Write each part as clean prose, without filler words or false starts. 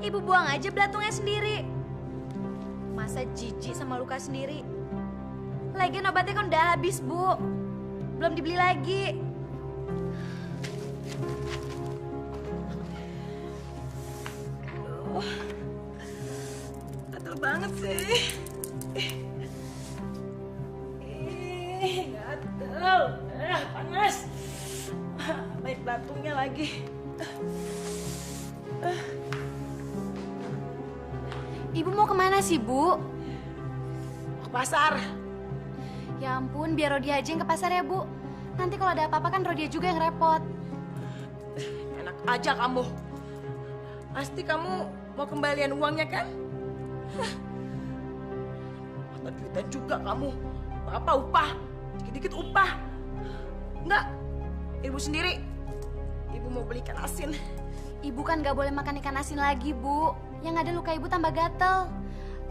Ibu buang aja belatungnya sendiri. Masa jijik sama luka sendiri? Lagian obatnya kan udah habis, Bu. Belum dibeli lagi. Aduh, gatel banget sih. Gatel, panas. Baik belatungnya lagi. Ibu mau kemana sih, Bu? Mau ke pasar. Ya ampun, biar Rodia aja yang ke pasar ya, Bu. Nanti kalau ada apa-apa kan Rodia juga yang repot. Enak aja kamu. Pasti kamu mau kembalian uangnya kan? Mata duitan juga kamu. Apa upah? Dikit-dikit upah. Enggak, ibu sendiri. Ibu mau beli ikan asin. Ibu kan gak boleh makan ikan asin lagi, Bu. Yang ada luka ibu tambah gatel.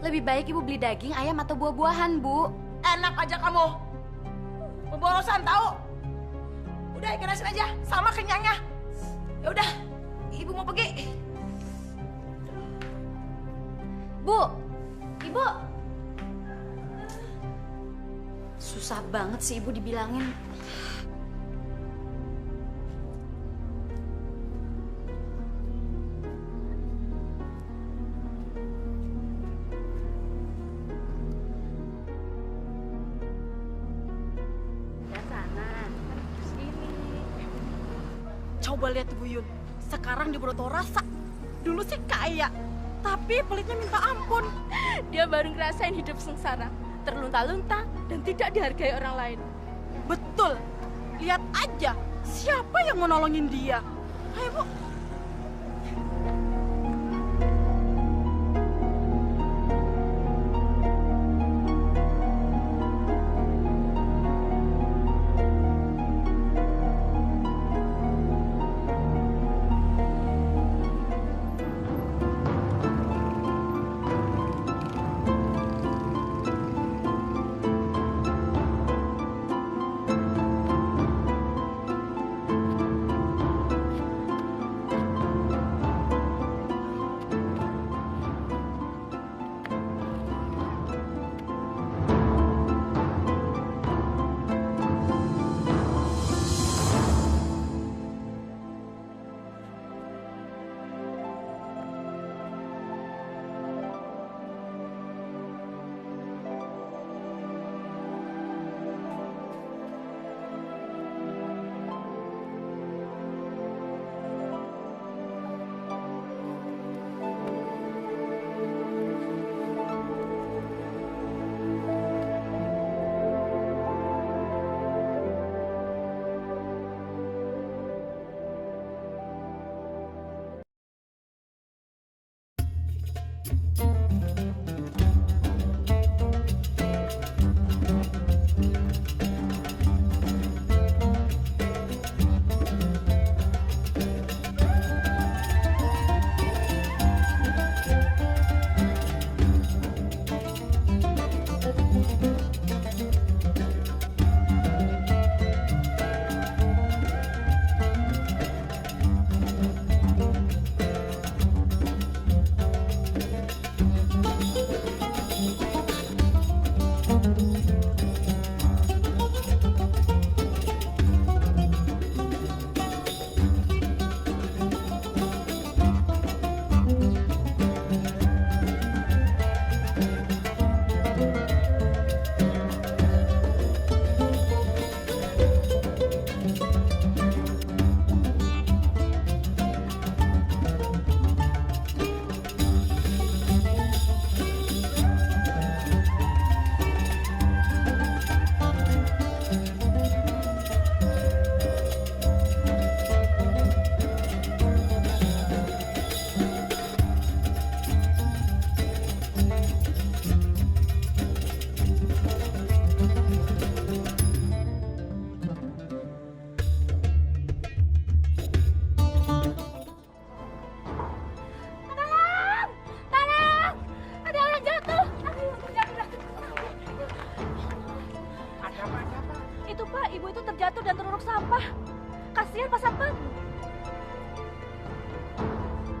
Lebih baik ibu beli daging, ayam, atau buah-buahan, Bu. Enak aja kamu. Pemborosan tahu? Udah ikan asin aja, sama kenyangnya. Ya udah, ibu mau pergi. Bu, Ibu. Susah banget sih Ibu dibilangin. Coba lihat Bu Yun, sekarang dia berotol rasa. Dulu sih kaya, tapi pelitnya minta ampun. Dia baru ngerasain hidup sengsara, terlunta-lunta dan tidak dihargai orang lain. Betul, lihat aja siapa yang mau nolongin dia. Ayo Bu.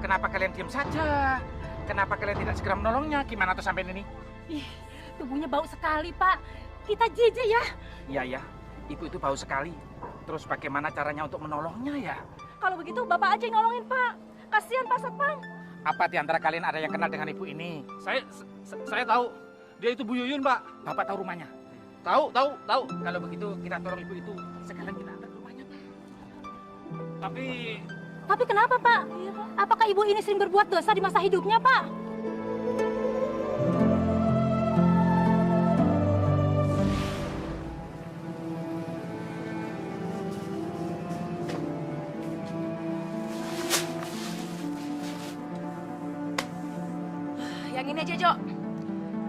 kenapa kalian diam saja? Kenapa kalian tidak segera menolongnya? Gimana tuh sampai ini? Ih, tubuhnya bau sekali, Pak. Kita jijik ya. Iya ya, ibu itu bau sekali. Terus bagaimana caranya untuk menolongnya ya? Kalau begitu Bapak aja yang nolongin, Pak. Kasihan Pak Satpam. Apa di antara kalian ada yang kenal dengan ibu ini? Saya tahu. Dia itu Bu Yuyun, Pak. Bapak tahu rumahnya? Tahu. Kalau begitu kita tolong ibu itu. Sekalian kita antar ke rumahnya. Tapi kenapa, Pak? Apakah ibu ini sering berbuat dosa di masa hidupnya, Pak? Yang ini aja, Jo.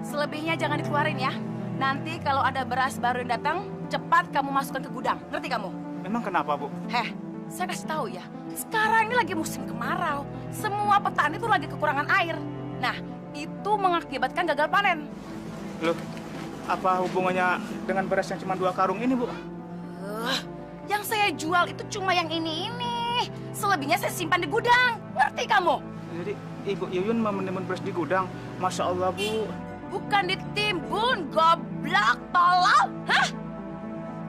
Selebihnya jangan dikeluarin ya. Nanti kalau ada beras baru yang datang, cepat kamu masukkan ke gudang. Ngerti kamu? Memang kenapa, Bu? Saya kasih tahu ya. Sekarang ini lagi musim kemarau. Semua petani itu lagi kekurangan air. Nah, itu mengakibatkan gagal panen. Loh, apa hubungannya dengan beras yang cuma 2 karung ini, Bu? Yang saya jual itu cuma yang ini. Selebihnya saya simpan di gudang. Ngerti kamu? Jadi Ibu Yuyun mau menimbun beras di gudang. Masya Allah, Bu. Bukan ditimbun, goblok, tolol. Hah?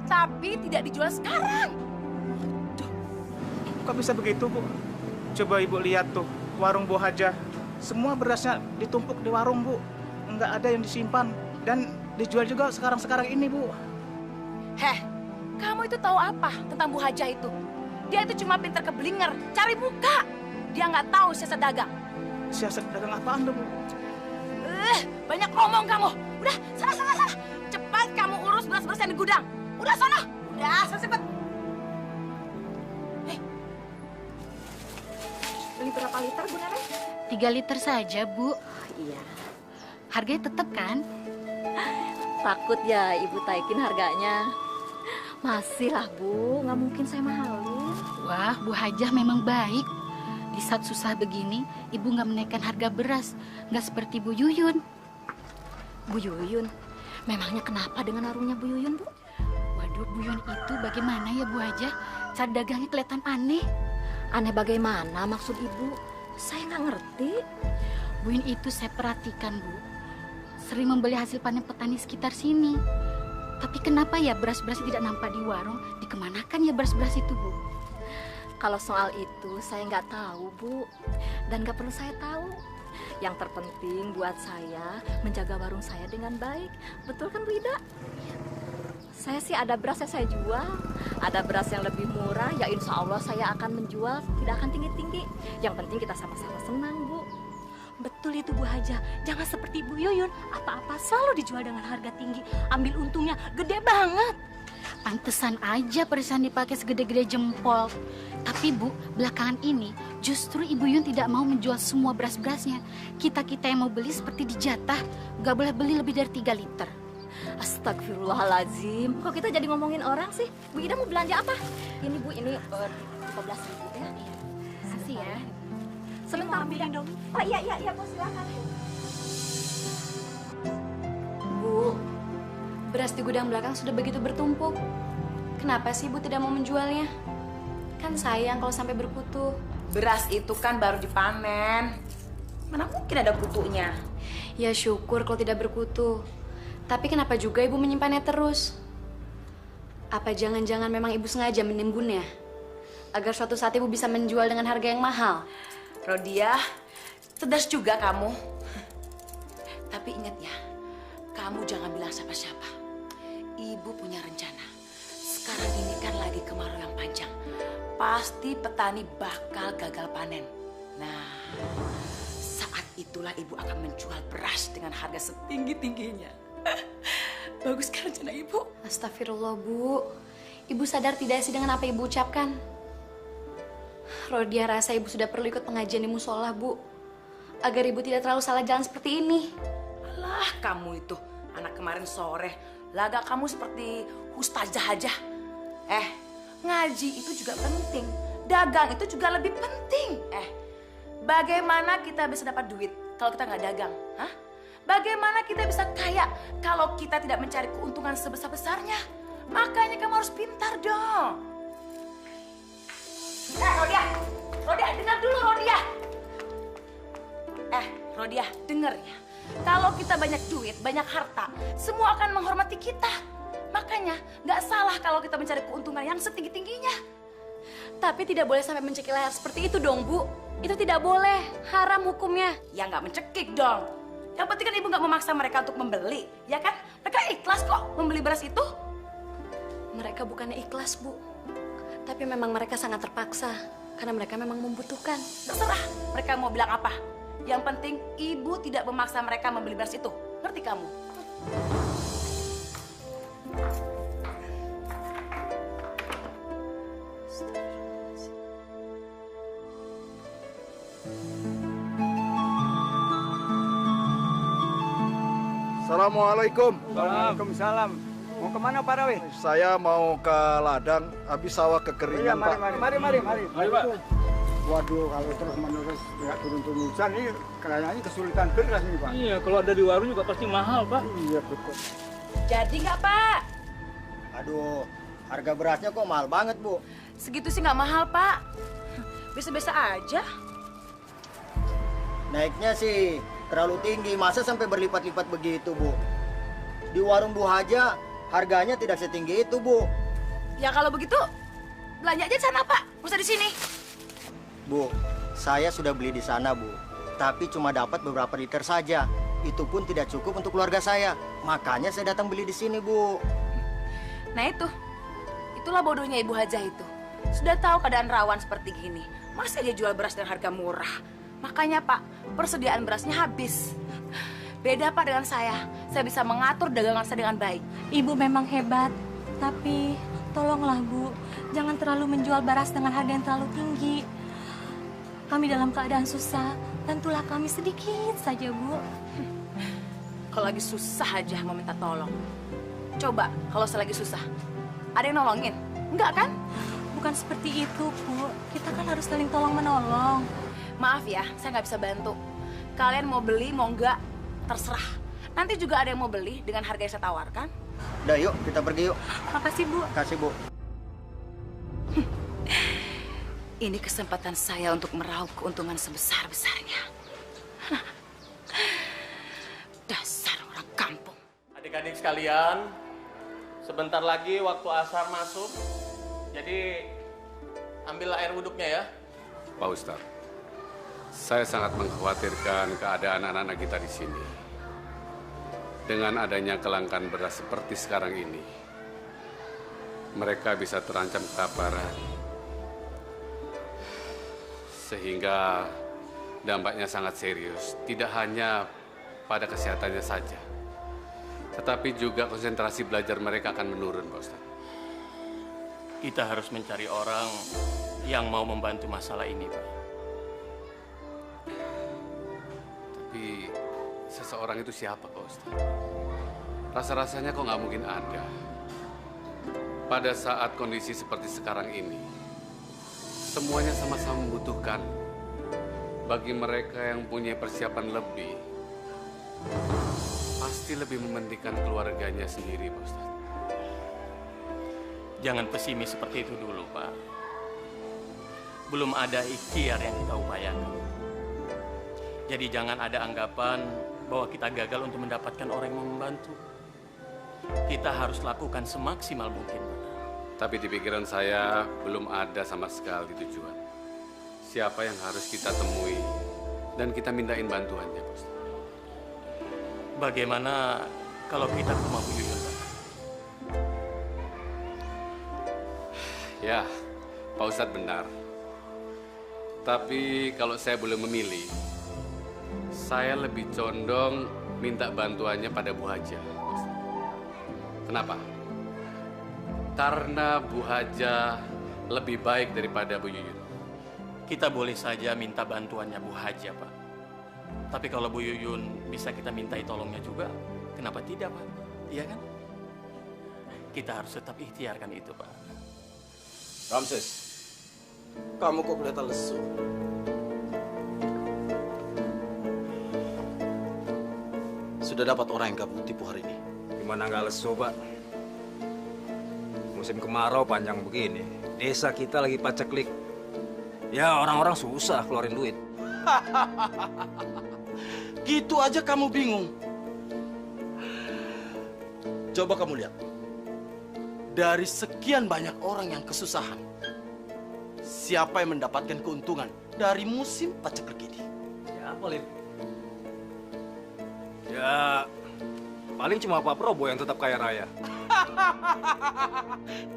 Tapi tidak dijual sekarang. Kok bisa begitu, Bu? Coba Ibu lihat tuh, warung Bu Hajah. Semua berasnya ditumpuk di warung, Bu. Nggak ada yang disimpan. Dan dijual juga sekarang-sekarang ini, Bu. Kamu itu tahu apa tentang Bu Hajah itu? Dia itu cuma pintar keblinger, cari muka. Dia nggak tahu siasat dagang. Siasat dagang apaan tuh, Bu? Banyak ngomong kamu. Udah, sana. Cepat kamu urus beras-beras yang di gudang. Udah, sana. Udah, cepet. Beli berapa liter, Bu Nenek? 3 liter saja, Bu. Iya, Harganya tetap kan? takut ya Ibu taikin harganya. Masih lah Bu, nggak mungkin saya mahalin. Wah, Bu Hajah memang baik. Di saat susah begini, Ibu nggak menaikkan harga beras. Nggak seperti Bu Yuyun. Bu Yuyun, memangnya kenapa dengan warungnya Bu Yuyun, Bu? Waduh, Bu Yuyun itu bagaimana ya Bu Hajah? Cara dagangnya kelihatan aneh. Aneh bagaimana maksud Ibu? Saya nggak ngerti. Bu Yuyun itu saya perhatikan, Bu. Sering membeli hasil panen petani sekitar sini. Tapi kenapa ya beras-beras tidak nampak di warung? Dikemanakan ya beras-beras itu, Bu? Kalau soal itu saya nggak tahu, Bu. Dan nggak perlu saya tahu. Yang terpenting buat saya menjaga warung saya dengan baik. Betul kan Bu Ida? Saya sih ada beras yang saya jual. Ada beras yang lebih murah, ya insya Allah saya akan menjual. Tidak akan tinggi-tinggi. Yang penting kita sama-sama senang, Bu. Betul itu Bu Hajah. Jangan seperti Bu Yuyun. Apa-apa selalu dijual dengan harga tinggi. Ambil untungnya gede banget. Pantesan aja perisan dipakai segede-gede jempol. Tapi Bu, belakangan ini justru Ibu Yun tidak mau menjual semua beras-berasnya. Kita-kita yang mau beli seperti dijatah. Gak boleh beli lebih dari 3 liter. Astagfirullahaladzim. Kok kita jadi ngomongin orang sih? Bu Ida mau belanja apa? Ini Bu, ini 15.000 ya. Kasih ya. Sebentar, Bu. Oh iya, Bu, silakan. Bu, beras di gudang belakang sudah begitu bertumpuk. Kenapa sih Ibu tidak mau menjualnya? Kan sayang kalau sampai berkutu. Beras itu kan baru dipanen. Mana mungkin ada kutunya? Ya syukur kalau tidak berkutu. Tapi kenapa juga Ibu menyimpannya terus? Apa jangan-jangan memang Ibu sengaja menimbunnya? Agar suatu saat Ibu bisa menjual dengan harga yang mahal? Rodia, cerdas juga kamu. Tapi ingat ya, kamu jangan bilang siapa-siapa. Ibu punya rencana. Sekarang ini kan lagi kemarau yang panjang. Pasti petani bakal gagal panen. Nah, saat itulah ibu akan menjual beras dengan harga setinggi-tingginya. Bagus kan rencana ibu? Astagfirullah, Bu. Ibu sadar tidak sih dengan apa Ibu ucapkan? Rodia rasa Ibu sudah perlu ikut pengajian di musola, Bu. Agar Ibu tidak terlalu salah jalan seperti ini. Alah, kamu itu anak kemarin sore. Lagak kamu seperti ustazah aja. Ngaji itu juga penting. Dagang itu juga lebih penting. Bagaimana kita bisa dapat duit kalau kita nggak dagang? Hah? Bagaimana kita bisa kaya kalau kita tidak mencari keuntungan sebesar-besarnya? Makanya kamu harus pintar dong. Rodia, dengar dulu Rodia. Rodiah, denger ya. Kalau kita banyak duit, banyak harta, semua akan menghormati kita. Makanya nggak salah kalau kita mencari keuntungan yang setinggi-tingginya. Tapi tidak boleh sampai mencekik leher seperti itu dong, Bu. Itu tidak boleh, haram hukumnya. Ya nggak mencekik dong. Yang penting kan ibu nggak memaksa mereka untuk membeli, ya kan? Mereka ikhlas kok membeli beras itu. Mereka bukannya ikhlas, Bu. Tapi memang mereka sangat terpaksa. Karena mereka memang membutuhkan. Terserah mereka mau bilang apa. Yang penting ibu tidak memaksa mereka membeli beras itu. Ngerti kamu? Assalamualaikum. Waalaikumsalam. Mau kemana Pak Rawi? Saya mau ke ladang, habis sawah kekeringan, Pak. Mari, Pak. Waduh, kalau terus-menerus nggak turun-turun hujan, ini kayaknya kesulitan beras nih, Pak. Iya, kalau ada di warung juga pasti mahal, Pak. Iya, betul. Jadi nggak, Pak? Aduh, harga berasnya kok mahal banget, Bu. Segitu sih nggak mahal, Pak. Biasa-biasa aja. Naiknya sih terlalu tinggi, masa sampai berlipat-lipat begitu, Bu? Di warung Bu Haja, harganya tidak setinggi itu, Bu. Ya kalau begitu, belanja aja di sana, Pak. Nggak usah di sini. Bu, saya sudah beli di sana, Bu. Tapi cuma dapat beberapa liter saja. Itu pun tidak cukup untuk keluarga saya. Makanya saya datang beli di sini, Bu. Nah itulah bodohnya Ibu Hajah itu. Sudah tahu keadaan rawan seperti gini, masih aja jual beras dengan harga murah. Makanya Pak, persediaan berasnya habis. Beda Pak dengan saya bisa mengatur dagangan saya dengan baik. Ibu memang hebat, tapi tolonglah Bu, jangan terlalu menjual beras dengan harga yang terlalu tinggi. Kami dalam keadaan susah, bantulah kami sedikit saja, Bu. Kalau lagi susah aja mau minta tolong. Coba kalau saya lagi susah, ada yang nolongin? Enggak kan? Bukan seperti itu, Bu. Kita kan harus saling tolong-menolong. Maaf ya, saya nggak bisa bantu. Kalian mau beli, mau enggak, terserah. Nanti juga ada yang mau beli dengan harga yang saya tawarkan. Udah yuk, kita pergi yuk. Makasih, Bu. Kasih, Bu. Ini kesempatan saya untuk meraup keuntungan sebesar-besarnya. Dasar orang kampung. Adik-adik sekalian, sebentar lagi waktu asar masuk. Jadi, ambil air wuduknya ya. Pak Ustadz, saya sangat mengkhawatirkan keadaan anak-anak kita di sini. Dengan adanya kelangkaan beras seperti sekarang ini, mereka bisa terancam kelaparan. Sehingga dampaknya sangat serius, tidak hanya pada kesehatannya saja, tetapi juga konsentrasi belajar mereka akan menurun, Pak Ustadz. Kita harus mencari orang yang mau membantu masalah ini, Pak. Tapi seseorang itu siapa, Pak Ustadz? Rasa-rasanya kok nggak mungkin ada. Pada saat kondisi seperti sekarang ini, semuanya sama-sama membutuhkan. Bagi mereka yang punya persiapan lebih, pasti lebih mementingkan keluarganya sendiri, Pak Ustadz. Jangan pesimis seperti itu dulu, Pak. Belum ada ikhtiar yang kita upayakan. Jadi jangan ada anggapan bahwa kita gagal untuk mendapatkan orang yang mau membantu. Kita harus lakukan semaksimal mungkin, Pak. Tapi di pikiran saya belum ada sama sekali tujuan. Siapa yang harus kita temui dan kita mintain bantuannya, Pak Ustadz. Bagaimana kalau kita ke rumah Bu Yuyun, Pak? Ya, Pak Ustadz benar. Tapi kalau saya boleh memilih, saya lebih condong minta bantuannya pada Bu Haja, Pak Ustadz. Kenapa? Karena Bu Haja lebih baik daripada Bu Yuyun. Kita boleh saja minta bantuannya Bu Haja, Pak. Tapi kalau Bu Yuyun bisa kita mintai tolongnya juga, kenapa tidak, Pak? Iya kan? Kita harus tetap ikhtiarkan itu, Pak. Ramses, kamu kok kelihatan lesu? Sudah dapat orang yang kamu tipu hari ini? Gimana nggak lesu, Pak? Musim kemarau panjang begini, desa kita lagi paceklik. Ya orang-orang susah keluarin duit. Gitu aja kamu bingung. Coba kamu lihat. Dari sekian banyak orang yang kesusahan, siapa yang mendapatkan keuntungan dari musim paceklik ini? Ya, Polip. Ya, paling cuma Pak Probo yang tetap kaya raya.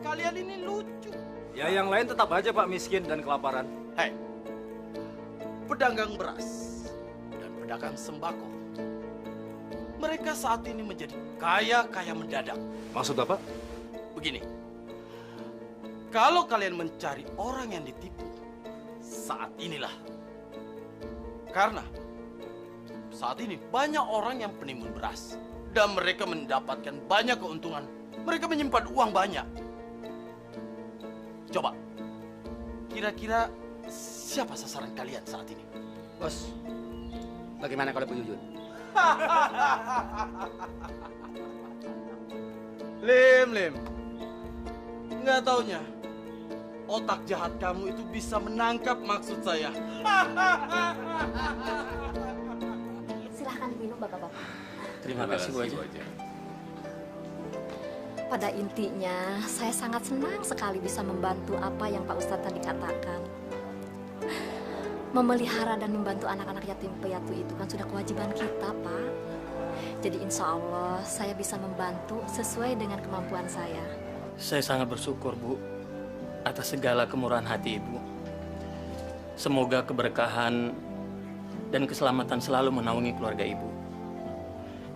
Kalian ini lucu. Ya, yang lain tetap aja Pak miskin dan kelaparan. Hei, pedagang beras dan pedagang sembako, mereka saat ini menjadi kaya mendadak. Maksud Bapak? Begini, kalau kalian mencari orang yang ditipu, saat inilah. Karena saat ini banyak orang yang penimbun beras dan mereka mendapatkan banyak keuntungan. Mereka menyimpan uang banyak. Coba, kira-kira siapa sasaran kalian saat ini? Bos, bagaimana kalau Bu Yuyun? Lim. Nggak taunya, otak jahat kamu itu bisa menangkap maksud saya. Silahkan diminum bapak-bapak. Terima kasih Bu Haja. Pada intinya, saya sangat senang sekali bisa membantu apa yang Pak Ustadz tadi katakan. Memelihara dan membantu anak-anak yatim piatu itu kan sudah kewajiban kita, Pak. Jadi insya Allah saya bisa membantu sesuai dengan kemampuan saya. Saya sangat bersyukur, Bu, atas segala kemurahan hati Ibu. Semoga keberkahan dan keselamatan selalu menaungi keluarga Ibu.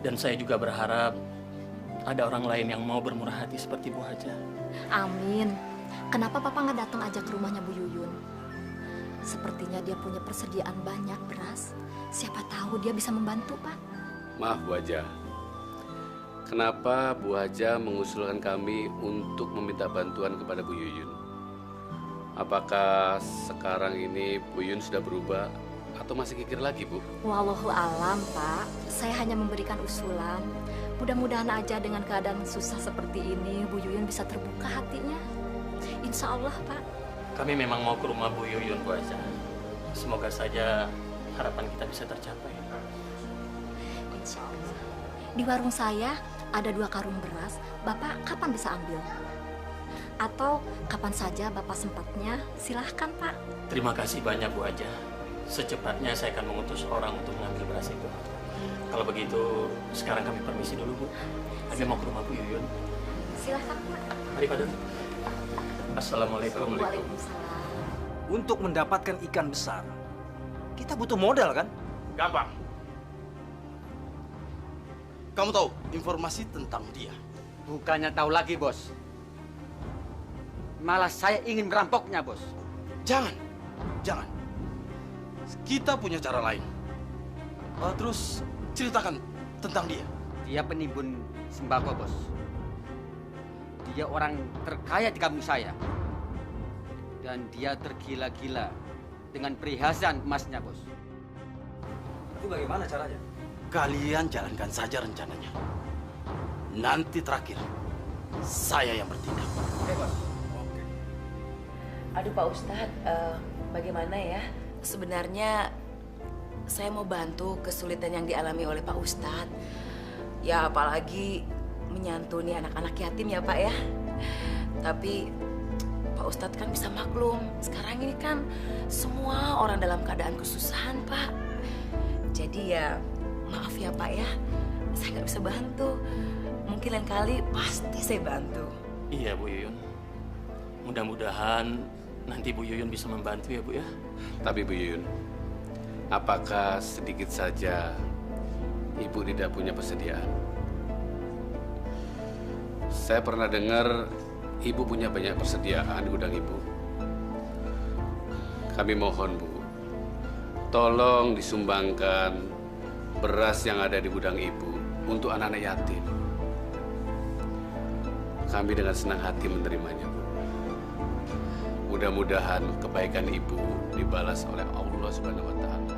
Dan saya juga berharap ada orang lain yang mau bermurah hati seperti Bu Haja. Amin. Kenapa Papa nggak datang aja ke rumahnya Bu Yuyun? Sepertinya dia punya persediaan banyak beras. Siapa tahu dia bisa membantu, Pak. Maaf Bu Haja. Kenapa Bu Haja mengusulkan kami untuk meminta bantuan kepada Bu Yuyun? Apakah sekarang ini Bu Yuyun sudah berubah atau masih kikir lagi, Bu? Wallahu alam, Pak. Saya hanya memberikan usulan. Mudah-mudahan aja dengan keadaan susah seperti ini, Bu Yuyun bisa terbuka hatinya. Insya Allah, Pak. Kami memang mau ke rumah Bu Yuyun, Bu Haja. Semoga saja harapan kita bisa tercapai. Insya Allah. Di warung saya ada 2 karung beras. Bapak kapan bisa ambil? Atau kapan saja Bapak sempatnya, silahkan, Pak. Terima kasih banyak Bu Haja. Secepatnya saya akan mengutus orang untuk mengambil beras itu. Kalau begitu, sekarang kami permisi dulu, Bu. Kami mau ke rumah Bu Yuyun. Silahkan, Pak. Mari, Pak Dun. Assalamualaikum. Waalaikumsalam. Untuk mendapatkan ikan besar, kita butuh modal kan? Gampang. Kamu tahu informasi tentang dia? Bukannya tahu lagi, Bos. Malah saya ingin merampoknya, Bos. Jangan. Kita punya cara lain. Terus ceritakan tentang dia. Dia penimbun sembako, Bos. Dia orang terkaya di kampung saya. Dan dia tergila-gila dengan perhiasan emasnya, Bos. Itu bagaimana caranya? Kalian jalankan saja rencananya. Nanti terakhir, saya yang bertindak. Oke, Bos. Aduh Pak Ustadz, bagaimana ya? Sebenarnya saya mau bantu kesulitan yang dialami oleh Pak Ustadz. Ya apalagi menyantuni anak-anak yatim ya Pak ya. Tapi Pak Ustadz kan bisa maklum, sekarang ini kan semua orang dalam keadaan kesusahan Pak. Jadi ya maaf ya Pak ya, saya nggak bisa bantu. Mungkin lain kali pasti saya bantu. Iya Bu Yuyun. Mudah-mudahan nanti Bu Yuyun bisa membantu ya Bu ya. Tapi Bu Yuyun, apakah sedikit saja Ibu tidak punya persediaan? Saya pernah dengar Ibu punya banyak persediaan di gudang Ibu. Kami mohon Bu, tolong disumbangkan beras yang ada di gudang Ibu untuk anak-anak yatim. Kami dengan senang hati menerimanya, Bu. Mudah-mudahan kebaikan Ibu dibalas oleh Allah Subhanahu wa Ta'ala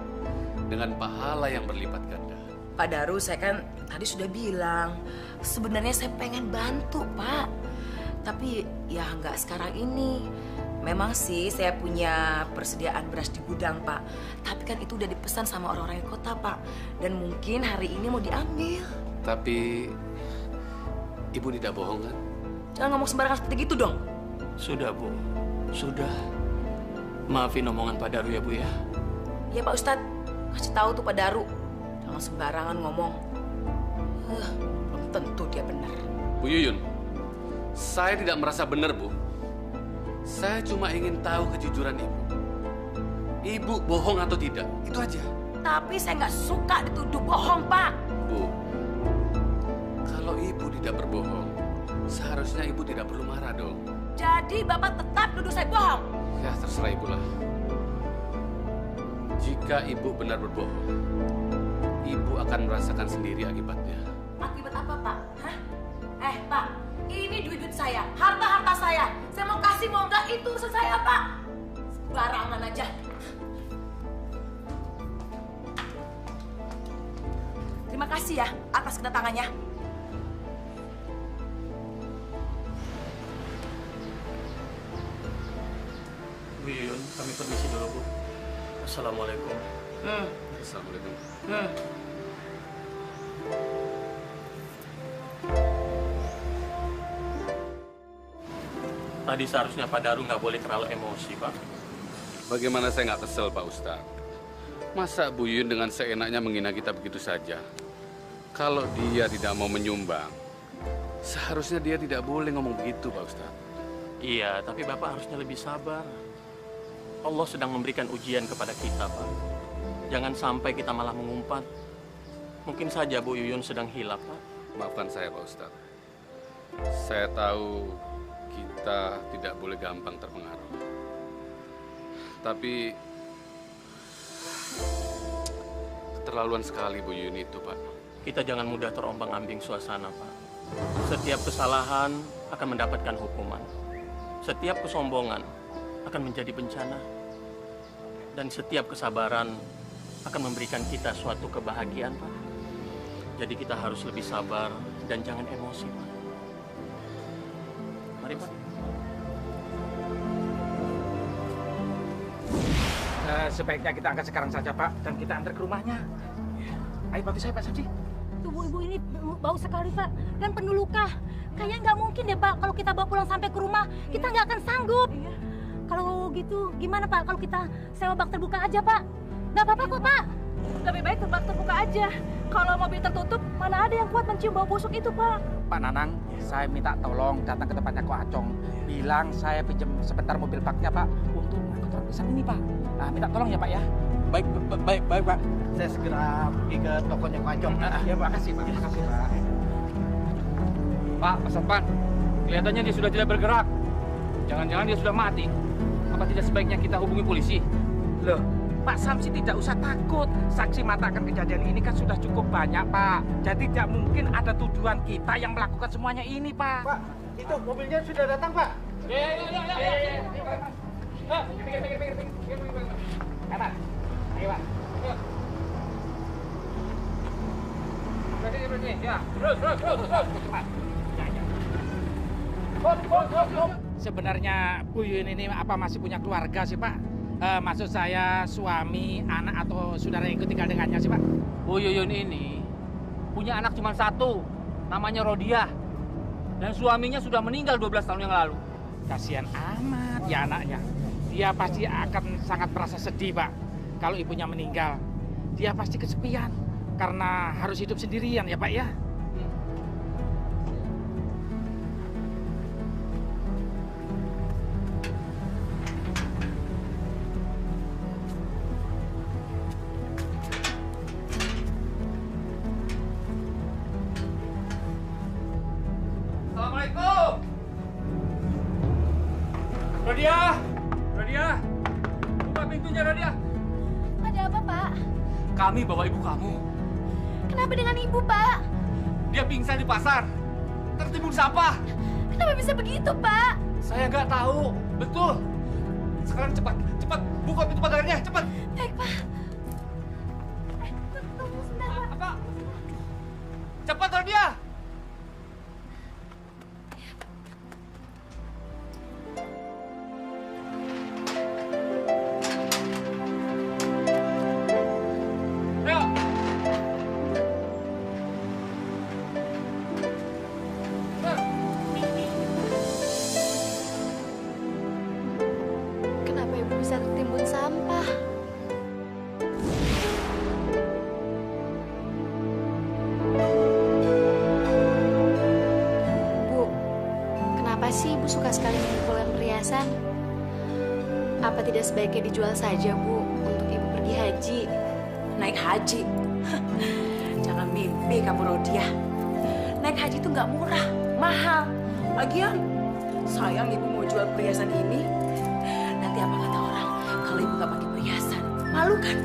dengan pahala yang berlipat ganda. Pak Daru, saya kan tadi sudah bilang, sebenarnya saya pengen bantu, Pak. Tapi ya nggak sekarang ini. Memang sih saya punya persediaan beras di gudang, Pak. Tapi kan itu udah dipesan sama orang-orang di kota, Pak. Dan mungkin hari ini mau diambil. Tapi Ibu tidak bohong kan? Jangan ngomong sembarangan seperti gitu dong. Sudah, Bu. Sudah. Maafin omongan Pak Daru ya, Bu ya. Ya Pak Ustadz, kasih tahu tuh Pak Daru. Jangan sembarangan ngomong. Belum tentu dia benar. Bu Yuyun, saya tidak merasa benar, Bu. Saya cuma ingin tahu kejujuran Ibu. Ibu bohong atau tidak, itu aja. Tapi saya nggak suka dituduh bohong, Pak. Bu, kalau Ibu tidak berbohong, seharusnya Ibu tidak perlu marah dong. Jadi Bapak tetap nuduh saya bohong? Ya, terserah Ibu lah. Jika Ibu benar berbohong, Ibu akan merasakan sendiri akibatnya. Akibat apa, Pak? Hah? Pak, ini duit-duit saya, harta-harta saya. Saya mau kasih, mau enggak, itu urusan saya, Pak. Barangan aja. Terima kasih ya atas kedatangannya. Bu Yuyun, kami permisi dulu, Bu. Assalamualaikum. Assalamualaikum. Tadi seharusnya Pak Daru nggak boleh terlalu emosi, Pak. Bagaimana saya nggak kesel, Pak Ustadz? Masa Bu Yuyun dengan seenaknya menghina kita begitu saja? Kalau dia tidak mau menyumbang, seharusnya dia tidak boleh ngomong begitu, Pak Ustadz. Iya, tapi Bapak harusnya lebih sabar. Allah sedang memberikan ujian kepada kita, Pak. Jangan sampai kita malah mengumpat. Mungkin saja Bu Yuyun sedang hilap, Pak. Maafkan saya, Pak Ustadz. Saya tahu kita tidak boleh gampang terpengaruh. Tapi keterlaluan sekali Bu Yuyun itu, Pak. Kita jangan mudah terombang-ambing suasana, Pak. Setiap kesalahan akan mendapatkan hukuman. Setiap kesombongan akan menjadi bencana. Dan setiap kesabaran akan memberikan kita suatu kebahagiaan, Pak. Jadi kita harus lebih sabar dan jangan emosi, Pak. Mari, Pak. Sebaiknya kita angkat sekarang saja, Pak, dan kita antar ke rumahnya. Ayo bantu saya, Pak Samsi. Tubuh ibu ini bau sekali, Pak, dan penuh luka. Kayaknya nggak mungkin deh, Pak, kalau kita bawa pulang sampai ke rumah, kita nggak akan sanggup. Kalau gitu, gimana, Pak, kalau kita sewa bak terbuka aja, Pak? Nggak apa-apa kok, Pak. Lebih baik bak terbuka aja. Kalau mobil tertutup, mana ada yang kuat mencium bau busuk itu, Pak? Pak Nanang, saya minta tolong datang ke tempatnya Ko Acong. Bilang saya pinjam sebentar mobil baknya, Pak, untuk mengangkut orang pisang ini, Pak. Nah, minta tolong ya, Pak ya. Baik, Pak. Saya segera pergi ke tokonya Ko Acong. Ya, makasih, Pak. Makasih, Pak. Pak Satpan, kelihatannya dia sudah tidak bergerak. Jangan-jangan dia sudah mati. Apa tidak sebaiknya kita hubungi polisi? Loh, Pak Samsi tidak usah takut. Saksi mata akan kejadian ini kan sudah cukup banyak, Pak. Jadi tidak mungkin ada tujuan kita yang melakukan semuanya ini, Pak. Pak, itu mobilnya sudah datang, Pak. Kanan. Ayo, Pak. Berhenti. Ya, terus. Cepat. Sebenarnya Bu Yuyun ini apa masih punya keluarga sih, Pak? Maksud saya suami, anak atau saudara yang ikut tinggal dengannya sih, Pak? Bu Yuyun ini punya anak cuma satu, namanya Rodiah. Dan suaminya sudah meninggal 12 tahun yang lalu. Kasihan amat ya anaknya. Dia pasti akan sangat merasa sedih, Pak. Kalau ibunya meninggal, dia pasti kesepian karena harus hidup sendirian ya, Pak ya. Assalamualaikum. Rodiah, buka pintunya, Rodiah. Ada apa, Pak? Kami bawa ibu kamu. Kenapa dengan ibu, Pak? Dia pingsan di pasar, tertimbun sampah. Kenapa bisa begitu, Pak? Saya nggak tahu, betul. Sekarang cepat, buka pintu pagarnya, cepat. Baik, Pak. Tunggu sebentar, Pak. Apa? Cepat, Rodiah. tidak sebaiknya dijual saja, Bu, untuk Ibu pergi haji. Naik haji? Jangan mimpi kamu, Rodia. Naik haji itu nggak murah, mahal. Lagian, sayang Ibu mau jual perhiasan ini. Nanti apa kata orang kalau Ibu nggak pakai perhiasan? Malu kan?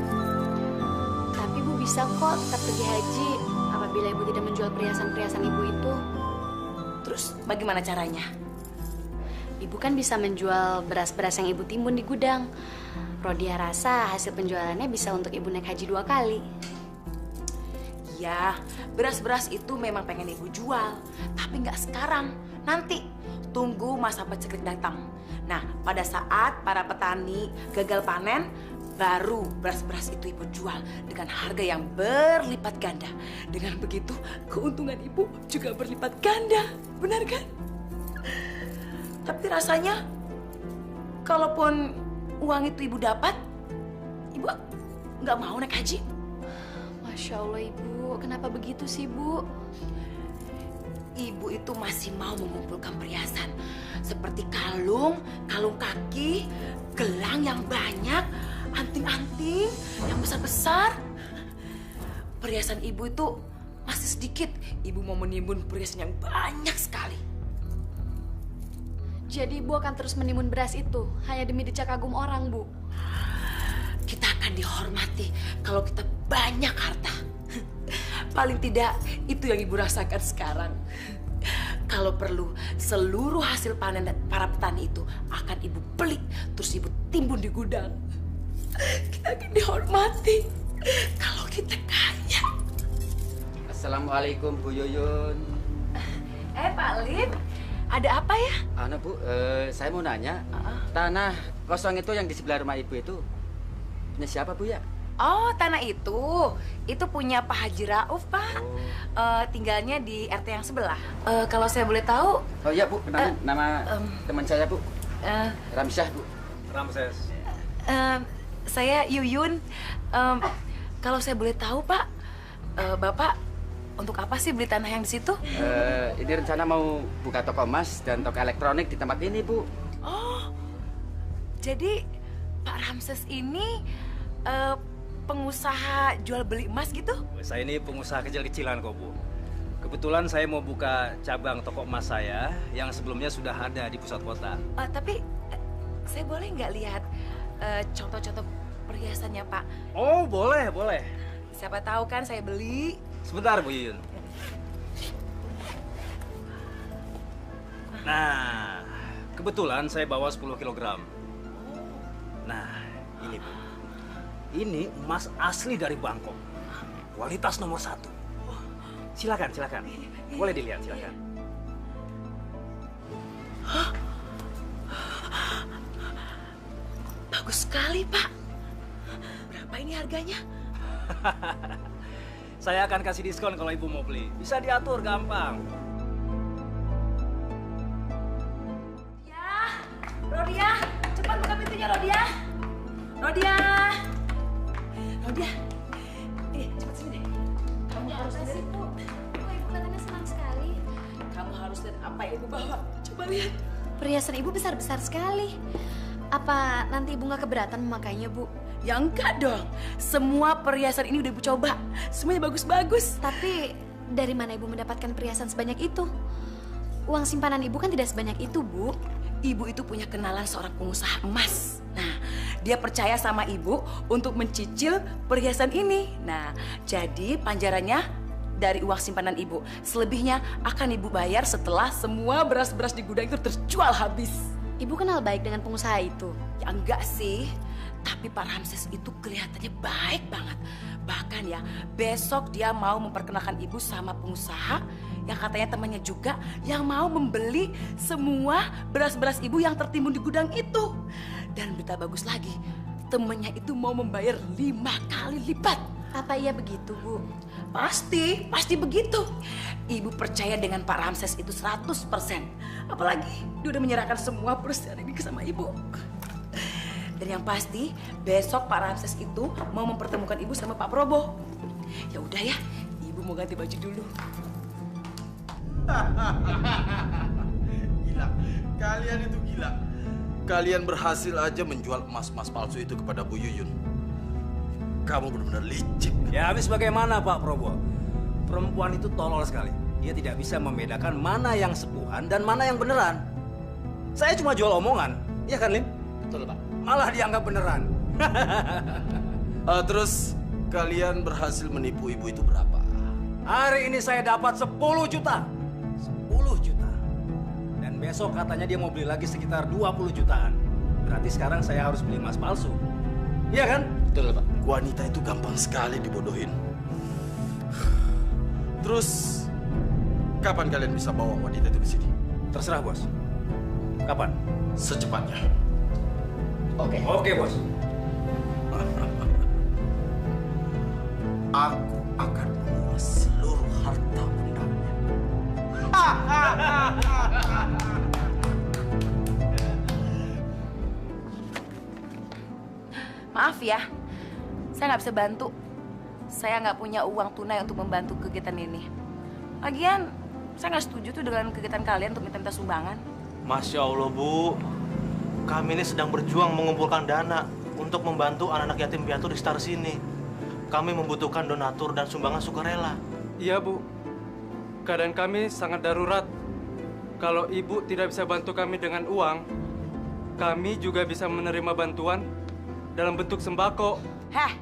Tapi Ibu bisa kok tetap pergi haji apabila Ibu tidak menjual perhiasan-perhiasan Ibu itu. Terus bagaimana caranya? Ibu kan bisa menjual beras-beras yang Ibu timbun di gudang. Rodia rasa hasil penjualannya bisa untuk Ibu naik haji 2 kali. Ya, beras-beras itu memang pengen Ibu jual. Tapi nggak sekarang, nanti. Tunggu masa paceklik datang. Nah, pada saat para petani gagal panen, baru beras-beras itu Ibu jual dengan harga yang berlipat ganda. Dengan begitu, keuntungan Ibu juga berlipat ganda. Benar kan? Tapi rasanya, kalaupun uang itu Ibu dapat, Ibu nggak mau naik haji. Masya Allah, Ibu. Kenapa begitu sih, Bu? Ibu itu masih mau mengumpulkan perhiasan. Seperti kalung, kalung kaki, gelang yang banyak, anting-anting yang besar-besar. Perhiasan Ibu itu masih sedikit. Ibu mau menimbun perhiasan yang banyak sekali. Jadi Ibu akan terus menimbun beras itu hanya demi decak kagum orang, Bu? Kita akan dihormati kalau kita banyak harta. Paling tidak itu yang Ibu rasakan sekarang. Kalau perlu, seluruh hasil panen para petani itu akan Ibu beli, terus Ibu timbun di gudang. Kita akan dihormati kalau kita kaya. Assalamualaikum Bu Yuyun. Pak Lin, ada apa ya? Bu, saya mau nanya, tanah kosong itu yang di sebelah rumah Ibu itu punya siapa Bu ya? Oh, tanah itu punya Pak Haji Rauf, Pak. Tinggalnya di RT yang sebelah. Kalau saya boleh tahu? Oh iya Bu, kenalin nama teman saya Bu. Ramsyah Bu. Ramses. Saya Yuyun. Kalau saya boleh tahu, Pak, Bapak untuk apa sih beli tanah yang di situ? Ini rencana mau buka toko emas dan toko elektronik di tempat ini Bu. Oh, jadi Pak Ramses ini pengusaha jual beli emas gitu? Saya ini pengusaha kecil-kecilan kok, Bu. Kebetulan saya mau buka cabang toko emas saya yang sebelumnya sudah ada di pusat kota. Tapi saya boleh nggak lihat contoh-contoh perhiasannya, Pak? Oh, boleh, boleh. Siapa tahu kan saya beli. Sebentar, Bu Yuyun. Nah, kebetulan saya bawa 10 kg. Nah, ini Bu. Ini emas asli dari Bangkok. Kualitas nomor 1. Silakan, silakan. Boleh dilihat, silakan. Bagus sekali, Pak. Berapa ini harganya? Saya akan kasih diskon kalau Ibu mau beli. Bisa diatur gampang. Ya, Rodia, cepat buka pintunya, Rodia. Rodia. Rodia. Cepat sini deh. Kamu harus lihat. Bu. Kok Ibu katanya senang sekali? Kamu harus lihat apa yang Ibu bawa. Coba lihat. Perhiasan Ibu besar-besar sekali. Apa nanti Ibu nggak keberatan memakainya, Bu? Ya enggak dong. Semua perhiasan ini udah Ibu coba. Semuanya bagus-bagus. Tapi dari mana Ibu mendapatkan perhiasan sebanyak itu? Uang simpanan Ibu kan tidak sebanyak itu, Bu. Ibu itu punya kenalan seorang pengusaha emas. Nah, dia percaya sama Ibu untuk mencicil perhiasan ini. Nah, jadi panjarannya dari uang simpanan Ibu. Selebihnya akan Ibu bayar setelah semua beras-beras di gudang itu terjual habis. Ibu kenal baik dengan pengusaha itu? Ya enggak sih. Tapi Pak Ramses itu kelihatannya baik banget. Bahkan ya, besok dia mau memperkenalkan Ibu sama pengusaha yang katanya temannya juga yang mau membeli semua beras-beras Ibu yang tertimbun di gudang itu. Dan berita bagus lagi, temannya itu mau membayar 5 kali lipat. Apa iya begitu, Bu? Pasti begitu. Ibu percaya dengan Pak Ramses itu 100%. Apalagi dia udah menyerahkan semua perusahaan ini sama Ibu. Dan yang pasti besok Pak Ramses itu mau mempertemukan Ibu sama Pak Probo. Ya udah ya, Ibu mau ganti baju dulu. Gila, kalian itu gila. kalian berhasil aja menjual emas-emas palsu itu kepada Bu Yuyun. Kamu benar-benar licik. Ya habis bagaimana Pak Probo? Perempuan itu tolol sekali. Dia tidak bisa membedakan mana yang sepuhan dan mana yang beneran. Saya cuma jual omongan, iya kan Lim? Betul Pak. Malah dianggap beneran. Terus kalian berhasil menipu ibu itu berapa? Hari ini saya dapat 10 juta. 10 juta. Dan besok katanya dia mau beli lagi sekitar 20 jutaan. Berarti sekarang saya harus beli emas palsu. Iya kan? Betul Pak. Wanita itu gampang sekali dibodohin. Terus kapan kalian bisa bawa wanita itu ke sini? Terserah bos. Kapan? Secepatnya. Oke. Oke bos. Aku akan menguras seluruh harta bendanya. Maaf ya, saya nggak bisa bantu. Saya nggak punya uang tunai untuk membantu kegiatan ini. Lagian, saya nggak setuju tuh dengan kegiatan kalian untuk minta-minta sumbangan. Masya Allah, Bu. Kami ini sedang berjuang mengumpulkan dana untuk membantu anak-anak yatim piatu di sekitar sini. Kami membutuhkan donatur dan sumbangan sukarela. Iya, Bu. Keadaan kami sangat darurat. Kalau Ibu tidak bisa bantu kami dengan uang, kami juga bisa menerima bantuan dalam bentuk sembako. Heh,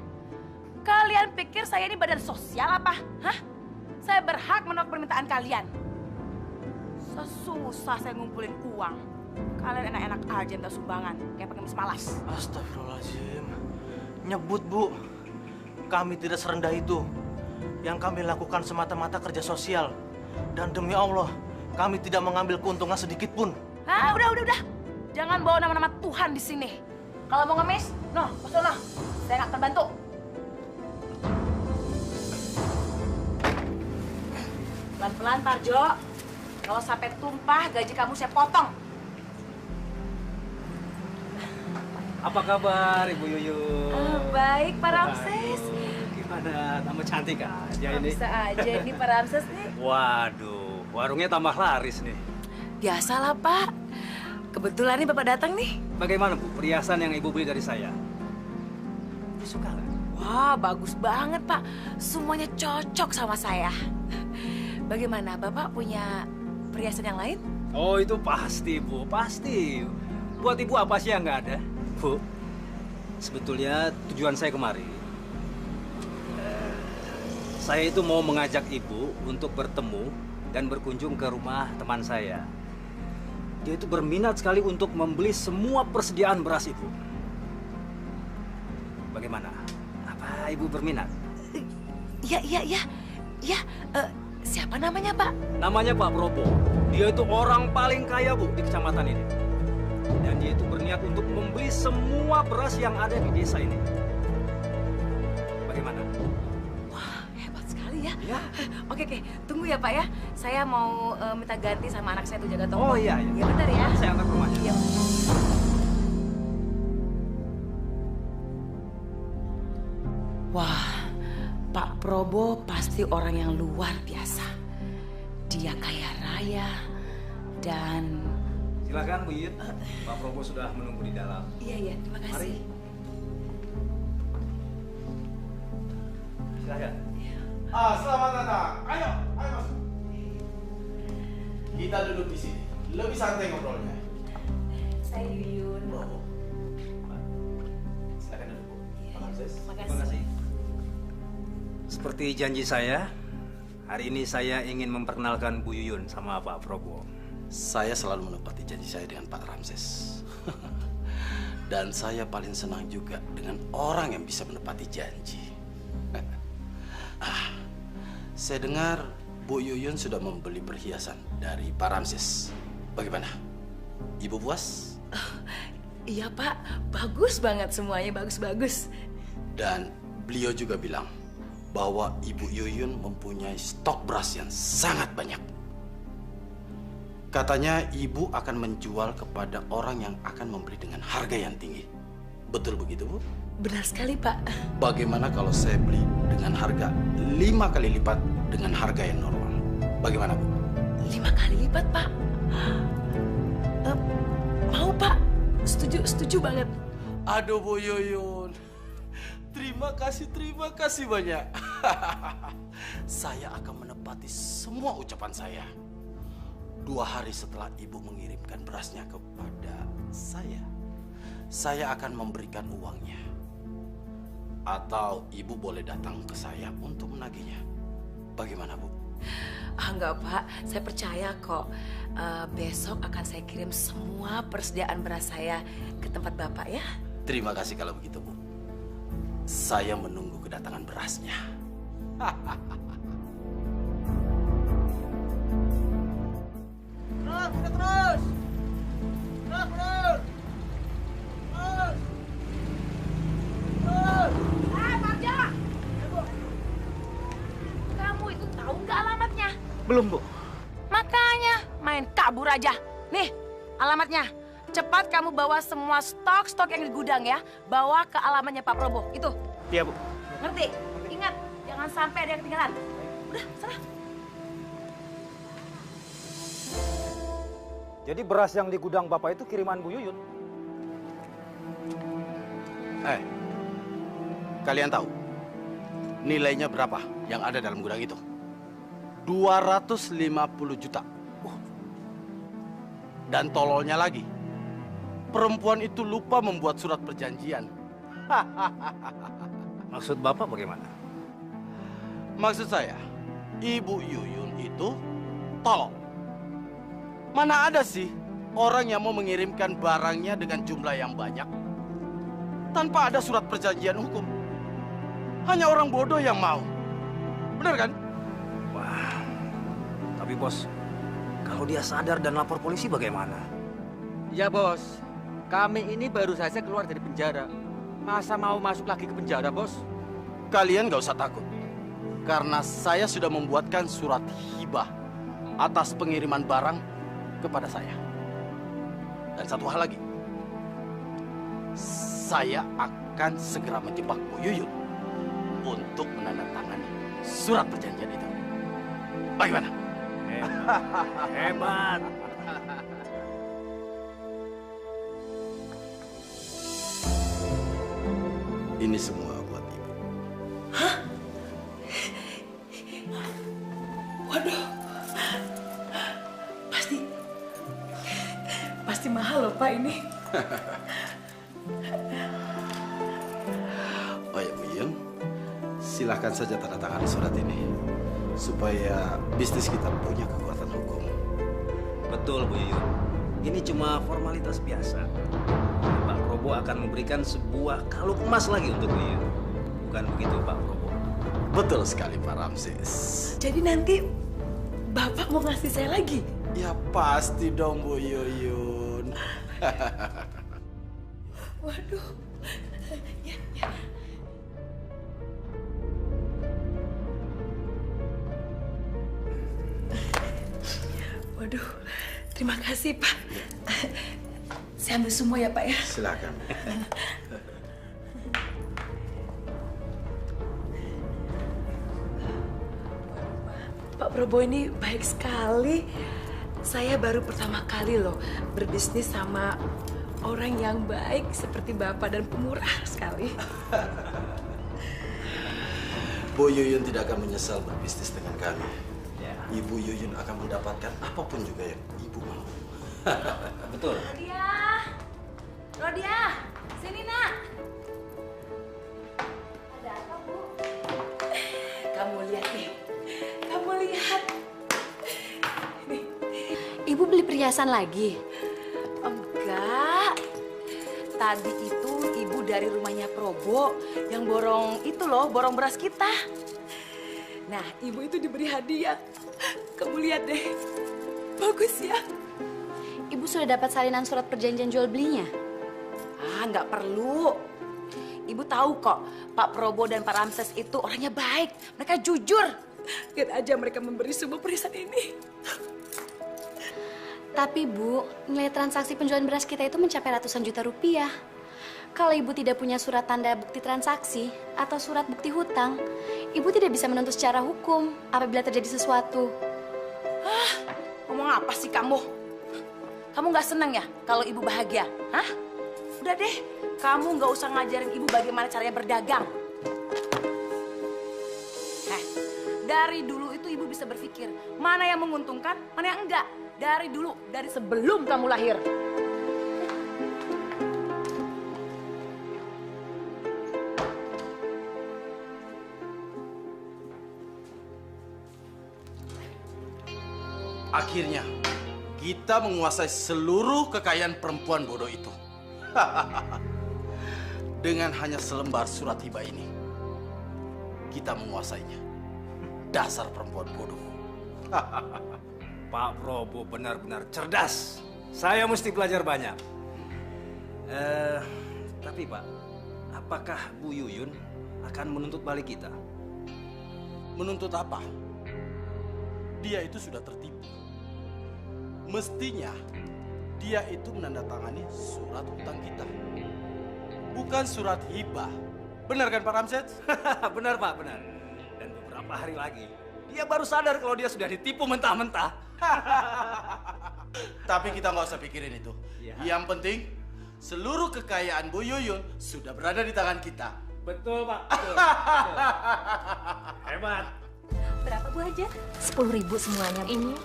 kalian pikir saya ini badan sosial apa? Hah? Saya berhak menolak permintaan kalian. Sesusah saya ngumpulin uang. Kalian enak-enak aja minta sumbangan, kayak pengemis malas. Astagfirullahaladzim. Nyebut, Bu. Kami tidak serendah itu. Yang kami lakukan semata-mata kerja sosial. Dan demi Allah, kami tidak mengambil keuntungan sedikit pun. Hah, udah. Jangan bawa nama-nama Tuhan di sini. Kalau mau ngemis, sana. Saya nggak akan bantu. Pelan-pelan, Parjo. Kalau sampai tumpah, gaji kamu saya potong. Apa kabar Ibu Yuyun? Baik, Pak Ramses. Gimana? Tambah cantik aja ini. Bisa aja ini Pak Ramses nih. Waduh, warungnya tambah laris nih. Biasalah, Pak. Kebetulan nih Bapak datang nih. Bagaimana Bu, perhiasan yang Ibu beli dari saya? Ibu suka nggak? Wah, bagus banget, Pak. Semuanya cocok sama saya. Bagaimana, Bapak punya perhiasan yang lain? Oh, itu pasti, Bu. Pasti. Buat Ibu apa sih yang nggak ada? Bu, sebetulnya tujuan saya kemari, saya itu mau mengajak Ibu untuk bertemu dan berkunjung ke rumah teman saya. Dia itu berminat sekali untuk membeli semua persediaan beras Ibu. Bagaimana? Apa Ibu berminat? Iya. Siapa namanya, Pak? Namanya Pak Probo. Dia itu orang paling kaya, Bu, di kecamatan ini. Dan dia itu berniat untuk membeli semua beras yang ada di desa ini. Bagaimana? Wah, hebat sekali ya. Ya. Oke. Tunggu ya, Pak ya. Saya mau minta ganti sama anak saya tuh jaga toko. Oh iya. Ya bentar ya. Saya antar ke rumahnya. Iya. Wah, Pak Probo pasti orang yang luar biasa. Dia kaya raya dan... Silakan Bu Yuyun. Pak Probo sudah menunggu di dalam. Iya, terima kasih. Mari. Silakan. Selamat datang. Ayo masuk. Kita duduk di sini. Lebih santai ngobrolnya. Saya Yuyun. Silakan duduk, Bu. Terima Terima kasih. Seperti janji saya, hari ini saya ingin memperkenalkan Bu Yuyun sama Pak Probo. Saya selalu menepati janji saya dengan Pak Ramses. Dan saya paling senang juga dengan orang yang bisa menepati janji. Saya dengar Bu Yuyun sudah membeli perhiasan dari Pak Ramses. Bagaimana? Ibu puas? Iya, Pak. Bagus banget semuanya, bagus. Dan beliau juga bilang bahwa Ibu Yuyun mempunyai stok beras yang sangat banyak. Katanya ibu akan menjual kepada orang yang akan membeli dengan harga yang tinggi. Betul begitu, Bu? Benar sekali, Pak. Bagaimana kalau saya beli dengan harga 5 kali lipat dengan harga yang normal? Bagaimana, Bu? 5 kali lipat, Pak. Mau, Pak. Setuju banget. Aduh Bu Yuyun, terima kasih banyak. Saya akan menepati semua ucapan saya. 2 hari setelah Ibu mengirimkan berasnya kepada saya akan memberikan uangnya. Atau Ibu boleh datang ke saya untuk menagihnya. Bagaimana Bu? Enggak Pak, saya percaya kok. Besok akan saya kirim semua persediaan beras saya ke tempat Bapak ya. Terima kasih kalau begitu Bu. Saya menunggu kedatangan berasnya. Terus. Bagja! Kamu itu tahu nggak alamatnya? Belum, Bu. Makanya main kabur aja. Nih, alamatnya. Cepat kamu bawa semua stok yang di gudang ya. Bawa ke alamatnya Pak Probo. Itu. Iya, Bu. Ngerti? Ingat, jangan sampai ada yang ketinggalan. Udah, serah. Jadi beras yang di gudang Bapak itu kiriman Bu Yuyun? Kalian tahu nilainya berapa yang ada dalam gudang itu? 250 juta. Dan tololnya lagi, perempuan itu lupa membuat surat perjanjian. Maksud Bapak bagaimana? Maksud saya, Ibu Yuyun itu tolol. Mana ada sih orang yang mau mengirimkan barangnya dengan jumlah yang banyak tanpa ada surat perjanjian hukum? Hanya orang bodoh yang mau. Benar kan? Wah, tapi bos, kalau dia sadar dan lapor polisi bagaimana? Ya bos, kami ini baru saja keluar dari penjara. Masa mau masuk lagi ke penjara bos? Kalian gak usah takut. Karena saya sudah membuatkan surat hibah atas pengiriman barang kepada saya. Dan satu hal lagi, saya akan segera menjebak Bu Yuyun untuk menandatangani surat perjanjian itu. Bagaimana? Hebat. Ini semua buat Ibu. Waduh. Pasti mahal loh Pak ini. Oh ya Bu Yuyun, silahkan saja tanda tangan surat ini supaya bisnis kita punya kekuatan hukum. Betul Bu Yuyun, ini cuma formalitas biasa. Pak Probo akan memberikan sebuah kalung emas lagi untuk Bu Yuyun. Bukan begitu Pak Probo? Betul sekali Pak Ramses. Jadi nanti Bapak mau ngasih saya lagi? Ya pasti dong Bu Yuyun. Waduh. Ya. Waduh, terima kasih Pak. Saya ambil semua ya Pak ya. Silakan. Pak Probo ini baik sekali. Saya baru pertama kali loh berbisnis sama orang yang baik seperti Bapak dan pemurah sekali. Bu Yuyun tidak akan menyesal berbisnis dengan kami. Ibu Yuyun akan mendapatkan apapun juga yang Ibu mau. Betul. Rodia, sini nak. Ada apa Bu? Kamu lihat nih, kamu lihat. Ibu beli perhiasan lagi? Enggak. Tadi itu Ibu dari rumahnya Probo yang borong itu loh, borong beras kita. Nah, Ibu itu diberi hadiah. Kamu lihat deh, bagus ya. Ibu sudah dapat salinan surat perjanjian jual belinya? Nggak perlu. Ibu tahu kok, Pak Probo dan Pak Ramses itu orangnya baik. Mereka jujur. Lihat aja mereka memberi semua perhiasan ini. Tapi Bu, nilai transaksi penjualan beras kita itu mencapai ratusan juta rupiah. Kalau Ibu tidak punya surat tanda bukti transaksi atau surat bukti hutang, Ibu tidak bisa menuntut secara hukum apabila terjadi sesuatu. Ngomong apa sih kamu? Kamu nggak senang ya kalau Ibu bahagia? Hah? Udah deh, kamu nggak usah ngajarin ibu bagaimana caranya berdagang. Dari dulu itu ibu bisa berpikir mana yang menguntungkan, mana yang enggak. Dari dulu, dari sebelum kamu lahir. Akhirnya, kita menguasai seluruh kekayaan perempuan bodoh itu. Dengan hanya selembar surat hibah ini, kita menguasainya. Dasar perempuan bodoh. Pak Probo benar-benar cerdas. Saya mesti belajar banyak. Tapi Pak, apakah Bu Yuyun akan menuntut balik kita? Menuntut apa? Dia itu sudah tertipu. Mestinya dia itu menandatangani surat hutang kita, bukan surat hibah. Benar kan Pak Ramset? Benar Pak, benar. Dan beberapa hari lagi, dia baru sadar kalau dia sudah ditipu mentah-mentah. Tapi kita nggak usah pikirin itu. Yang penting, seluruh kekayaan Bu Yuyun sudah berada di tangan kita. Betul Pak. Betul. Hebat. Berapa Bu Haja? 10.000 semuanya. Ini.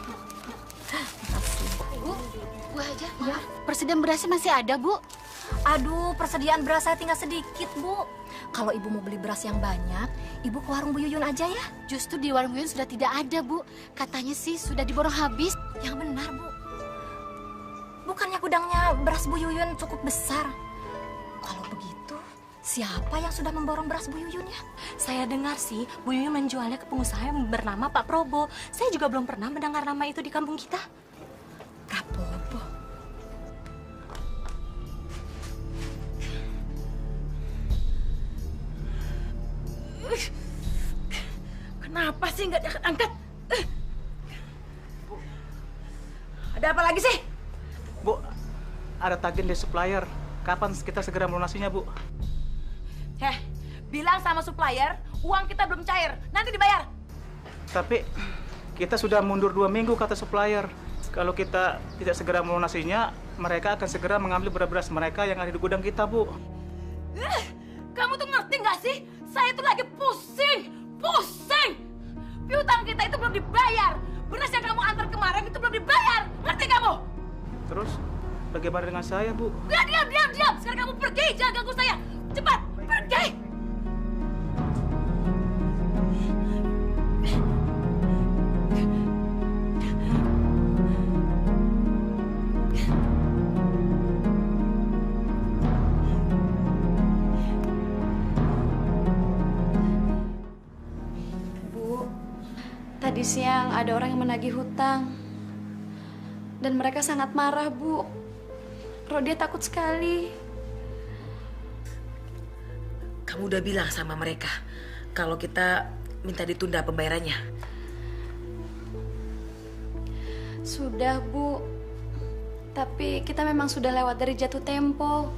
Bu Haja, ya? Persediaan berasnya masih ada, Bu? Aduh, persediaan beras saya tinggal sedikit, Bu. Kalau Ibu mau beli beras yang banyak, Ibu ke warung Bu Yuyun aja ya. Justru di warung Bu Yuyun sudah tidak ada, Bu. Katanya sih sudah diborong habis. Yang benar, Bu. Bukannya gudangnya beras Bu Yuyun cukup besar? Kalau begitu, siapa yang sudah memborong beras Bu Yuyun ya? Saya dengar sih, Bu Yuyun menjualnya ke pengusaha yang bernama Pak Probo. Saya juga belum pernah mendengar nama itu di kampung kita. Pak Probo? Kenapa sih nggak diangkat-angkat? Ada apa lagi sih? Bu, ada tagihan dari supplier. Kapan kita segera melunasinya, Bu? Bilang sama supplier, uang kita belum cair. Nanti dibayar. Tapi kita sudah mundur 2 minggu kata supplier. Kalau kita tidak segera melunasinya, mereka akan segera mengambil beras-beras mereka yang ada di gudang kita, Bu. Kamu tuh ngerti nggak sih? Saya tuh lagi pusing. Piutang kita itu belum dibayar. Beras yang kamu antar kemarin itu belum dibayar. Ngerti kamu? Terus bagaimana dengan saya, Bu? Diam. Sekarang kamu pergi, jangan ganggu saya. Cepat, pergi. Tadi siang ada orang yang menagih hutang. Dan mereka sangat marah, Bu. Rodia takut sekali. Kamu udah bilang sama mereka kalau kita minta ditunda pembayarannya? Sudah, Bu. Tapi kita memang sudah lewat dari jatuh tempo.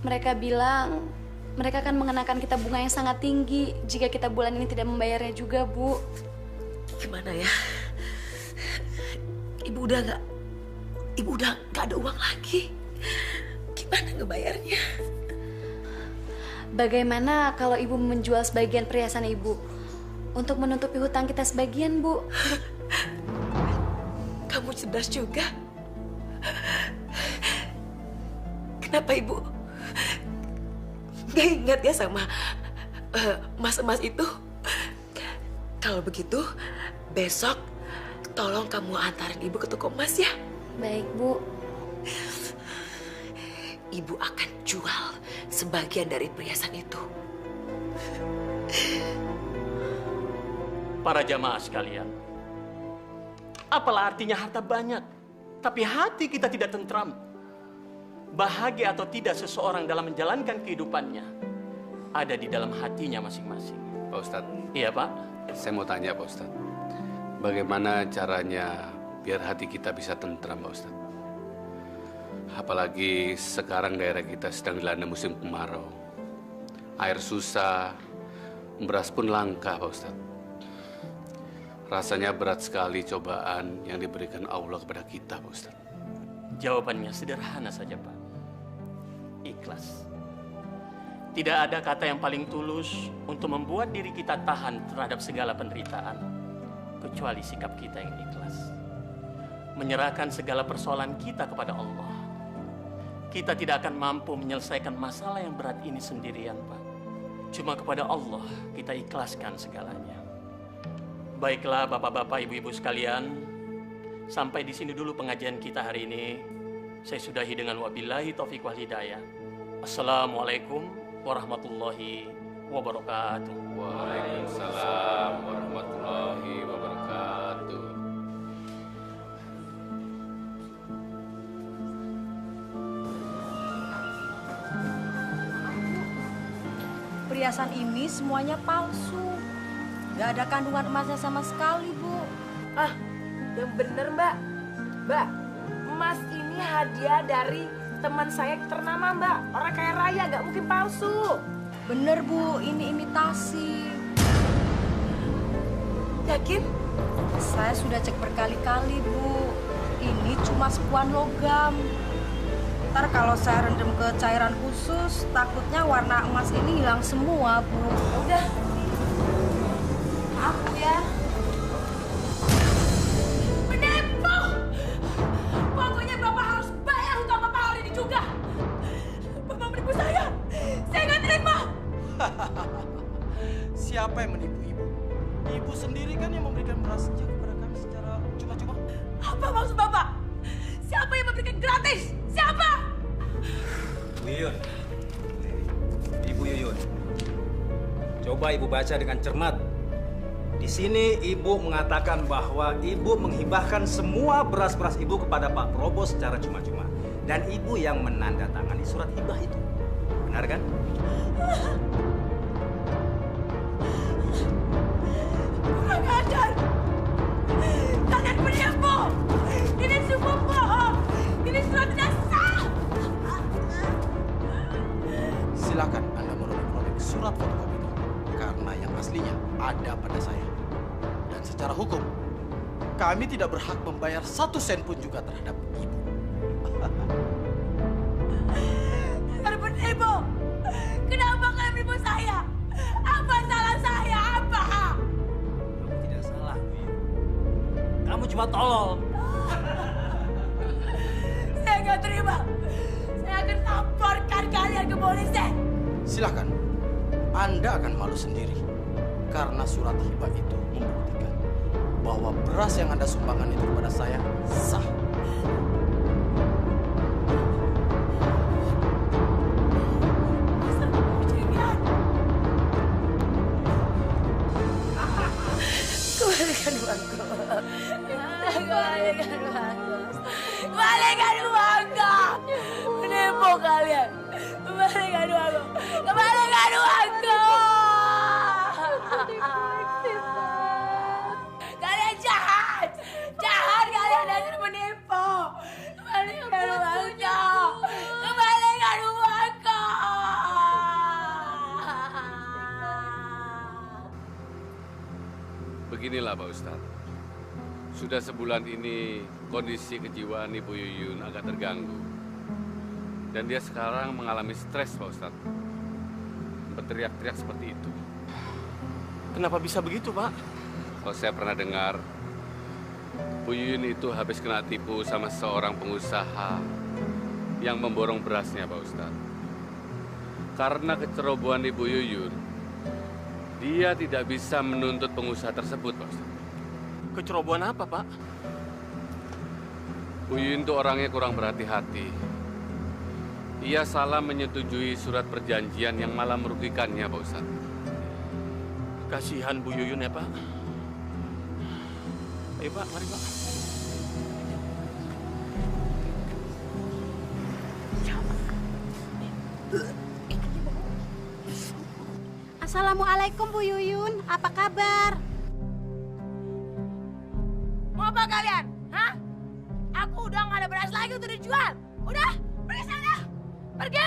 Mereka bilang mereka akan mengenakan kita bunga yang sangat tinggi jika kita bulan ini tidak membayarnya juga, Bu. Gimana ya? Ibu udah nggak ada uang lagi. Gimana ngebayarnya? Bagaimana kalau Ibu menjual sebagian perhiasan Ibu untuk menutupi hutang kita sebagian, Bu? Kamu cerdas juga. Kenapa Ibu gak ingat ya sama emas-emas itu? Kalau begitu, besok tolong kamu antarin Ibu ke toko emas ya. Baik, Bu. Ibu akan jual sebagian dari perhiasan itu. Para jamaah sekalian, apalah artinya harta banyak, tapi hati kita tidak tentram. Bahagia atau tidak seseorang dalam menjalankan kehidupannya ada di dalam hatinya masing-masing. Pak Ustadz. Iya, Pak. Saya mau tanya, Pak Ustadz. Bagaimana caranya biar hati kita bisa tentram, Pak Ustadz? Apalagi sekarang daerah kita sedang dilanda musim kemarau. Air susah, beras pun langka, Pak Ustadz. Rasanya berat sekali cobaan yang diberikan Allah kepada kita, Pak Ustadz. Jawabannya sederhana saja, Pak. ikhlas. Tidak ada kata yang paling tulus untuk membuat diri kita tahan terhadap segala penderitaan, kecuali sikap kita yang ikhlas. Menyerahkan segala persoalan kita kepada Allah. Kita tidak akan mampu menyelesaikan masalah yang berat ini sendirian, Pak. Cuma kepada Allah kita ikhlaskan segalanya. Baiklah Bapak-bapak, Ibu-ibu sekalian, sampai di sini dulu pengajian kita hari ini. Saya sudahi dengan wabillahi taufiq wal hidayah. Assalamualaikum warahmatullahi wabarakatuh. Waalaikumsalam warahmatullahi wabarakatuh. Perhiasan ini semuanya palsu. Gak ada kandungan emasnya sama sekali, Bu. Ah, yang bener, Mbak. Mbak, emas ini hadiah dari teman saya ternama, Mbak. Orang kaya raya, gak mungkin palsu. Bener, Bu. Ini imitasi. Yakin? Saya sudah cek berkali-kali, Bu. Ini cuma sepuan logam. Ntar kalau saya rendam ke cairan khusus, takutnya warna emas ini hilang semua, Bu. Udah. Maaf, Bu ya. Menipu! Pokoknya Bapak harus bayar hutang Bapak hari ini juga. Bapak menipu saya. Saya nggak terima. Siapa yang menipu Ibu? Ibu sendiri kan yang memberikan berasnya kepada kami secara cuma-cuma. Apa maksud Bapak? Siapa yang memberikan gratis? Siapa? Bu Yuyun. Ibu Yuyun. Coba Ibu baca dengan cermat. Di sini Ibu mengatakan bahwa Ibu menghibahkan semua beras-beras Ibu kepada Pak Probo secara cuma-cuma. Dan Ibu yang menandatangani surat hibah itu. Benar kan? Kurang ajar! Kalian penipu! Ini semua bohong! Ini surat tidak sah! Silakan Anda merobek surat fotokopi itu. Karena yang aslinya ada pada saya. Dan secara hukum, kami tidak berhak membayar 1 sen pun juga terhadap Ibu. Kalian penipu! Kenapa kalian menipu saya? Apa salah saya? Apa? Kamu tidak salah, Bu Yuyun. Kamu cuma tolol. Saya nggak terima. Saya akan laporkan kalian ke polisi. Silakan. Anda akan malu sendiri. Karena surat hibah itu membuktikan bahwa beras yang Anda sumbangkan itu kepada saya sah. Kembalikan uangku. Kembalikan uangku. Kembalikan uangku. Menipu kalian. Kembalikan uangku. Kembalikan uangku. Kalian jahat. Jahat kalian dasar menipu. Kembalikan uangku. Kembalikan uangku. Beginilah Pak Ustadz. Sudah sebulan ini kondisi kejiwaan Ibu Yuyun agak terganggu. Dan dia sekarang mengalami stres Pak Ustadz. Berteriak-teriak seperti itu. Kenapa bisa begitu, Pak? Kalau saya pernah dengar, Bu Yuyun itu habis kena tipu sama seorang pengusaha yang memborong berasnya Pak Ustadz. Karena kecerobohan Ibu Yuyun, dia tidak bisa menuntut pengusaha tersebut, Pak Ustadz. Kecerobohan apa, Pak? Bu Yuyun itu orangnya kurang berhati-hati. Ia salah menyetujui surat perjanjian yang malah merugikannya, Pak Ustadz. Kasihan Bu Yuyun ya, Pak. Ayo, Pak, mari, Pak. Assalamualaikum Bu Yuyun, apa kabar? Mau apa kalian? Hah? Aku udah nggak ada beras lagi untuk dijual. Udah, pergi sana. Pergi!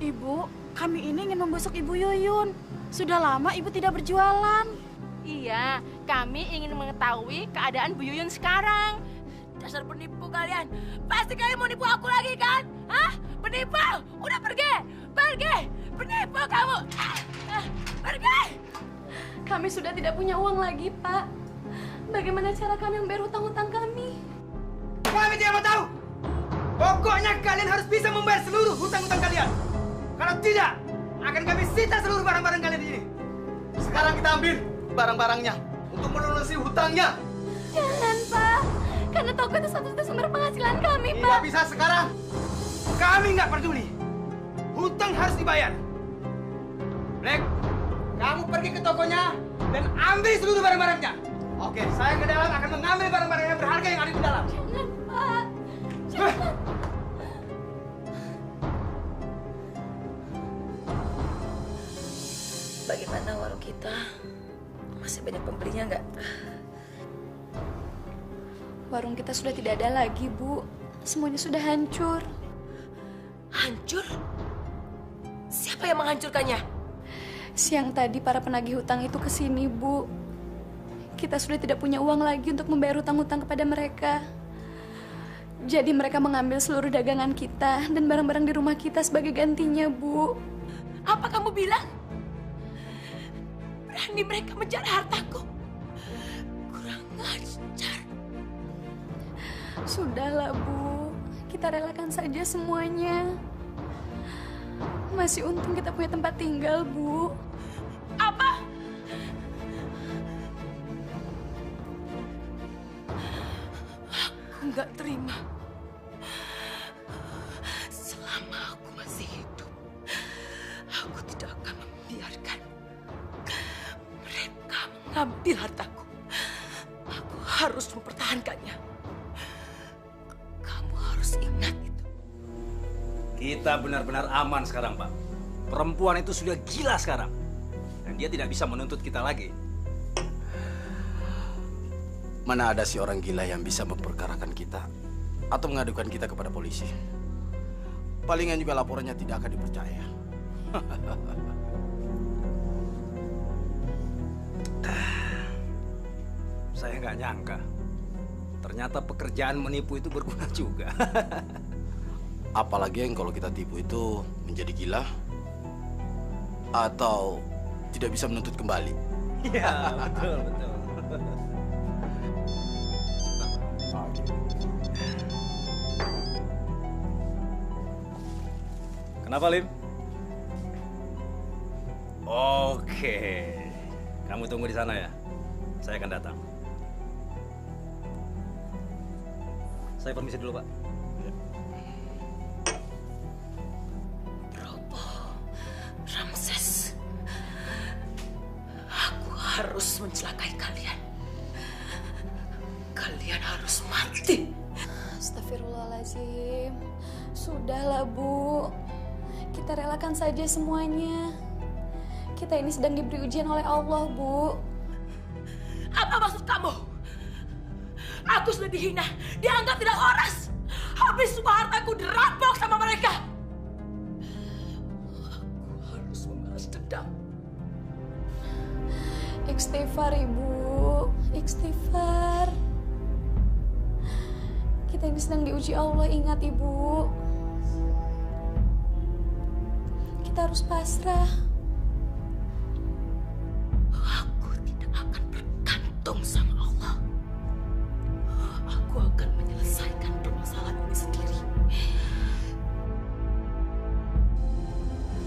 Ibu, kami ini ingin membesuk Ibu Yuyun. Sudah lama Ibu tidak berjualan. Iya, kami ingin mengetahui keadaan Bu Yuyun sekarang. Dasar penipu kalian. Pasti kalian mau nipu aku lagi kan? Hah? Penipu! Udah pergi! Pergi! Penipu kamu! Pergi! Kami sudah tidak punya uang lagi, Pak. Bagaimana cara kami membayar hutang-hutang kami? Kami tidak mau tahu. Pokoknya kalian harus bisa membayar seluruh hutang-hutang kalian. Kalau tidak, akan kami sita seluruh barang-barang kalian di sini. Sekarang kita ambil barang-barangnya untuk melunasi hutangnya. Jangan, Pak. Karena toko itu satu-satunya sumber penghasilan kami, Pak. Tidak bisa sekarang. Kami nggak peduli. Hutang harus dibayar. Black, kamu pergi ke tokonya dan ambil seluruh barang-barangnya. Oke, saya ke dalam akan mengambil barang-barang yang berharga yang ada di dalam. Jangan, Pak. Jangan. Bagaimana warung kita? Masih banyak pembelinya nggak? Warung kita sudah tidak ada lagi, Bu. Semuanya sudah hancur. Hancur? Siapa yang menghancurkannya? Siang tadi para penagih hutang itu ke sini, Bu. Kita sudah tidak punya uang lagi untuk membayar hutang-hutang kepada mereka. Jadi mereka mengambil seluruh dagangan kita dan barang-barang di rumah kita sebagai gantinya, Bu. Apa kamu bilang? Berani mereka mencari hartaku? Kurang ajar. Sudahlah, Bu. Kita relakan saja semuanya. Masih untung kita punya tempat tinggal, Bu. Apa? Aku nggak terima. Selama aku masih hidup, aku tidak akan membiarkan mereka mengambil hartaku. Aku harus mempertahankannya. Kamu harus ingat itu. Kita benar-benar aman sekarang, Pak. Perempuan itu sudah gila sekarang. Dan dia tidak bisa menuntut kita lagi. Mana ada si orang gila yang bisa memperkarakan kita atau mengadukan kita kepada polisi. Palingan juga laporannya tidak akan dipercaya. Saya nggak nyangka. Ternyata pekerjaan menipu itu berguna juga. Apalagi yang kalau kita tipu itu menjadi gila atau tidak bisa menuntut kembali. Iya, betul, betul. Kenapa, Lim? Oke. Kamu tunggu di sana ya. Saya akan datang. Saya permisi dulu, Pak. Ramses, aku harus mencelakai kalian. Kalian harus mati. Astagfirullahaladzim. Sudahlah, Bu. Kita relakan saja semuanya. Kita ini sedang diberi ujian oleh Allah, Bu. Apa maksud kamu? Aku sudah dihina, dianggap tidak waras. Habis semua hartaku dirampok sama mereka. Aku harus membalas dendam. Istighfar, Ibu. Istighfar. Kita ini sedang diuji Allah, ingat, Ibu. Kita harus pasrah. Aku tidak akan bergantung sama Allah. Aku akan menyelesaikan permasalahan ini sendiri.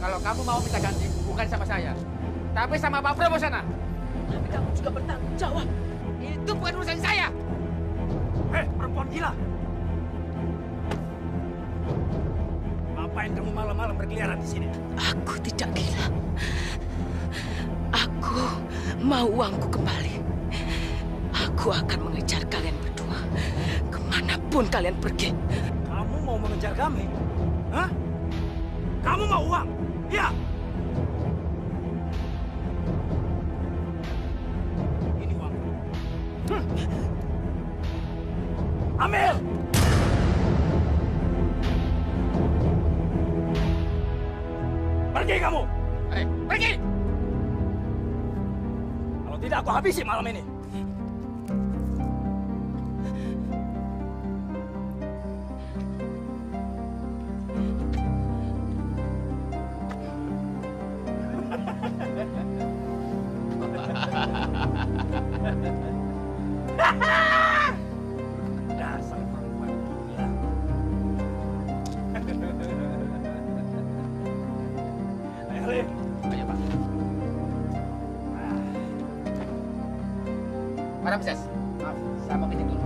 Kalau kamu mau minta ganti, bukan sama saya, tapi sama Pak Prabowo sana. Tapi kamu juga bertanggung jawab. Itu bukan urusan saya. Hei, perempuan gila! Ngapain kamu malam-malam berkeliaran di sini? Aku tidak gila. Aku mau uangku kembali. Aku akan mengejar kalian berdua kemanapun kalian pergi. Kamu mau mengejar kami? Hah? Kamu mau uang? Ya. Ini uang. Ambil! Pergi kamu! Pergi! Kalau tidak, aku habisi malam ini. Pak Ramses, maaf, saya mau izin dulu.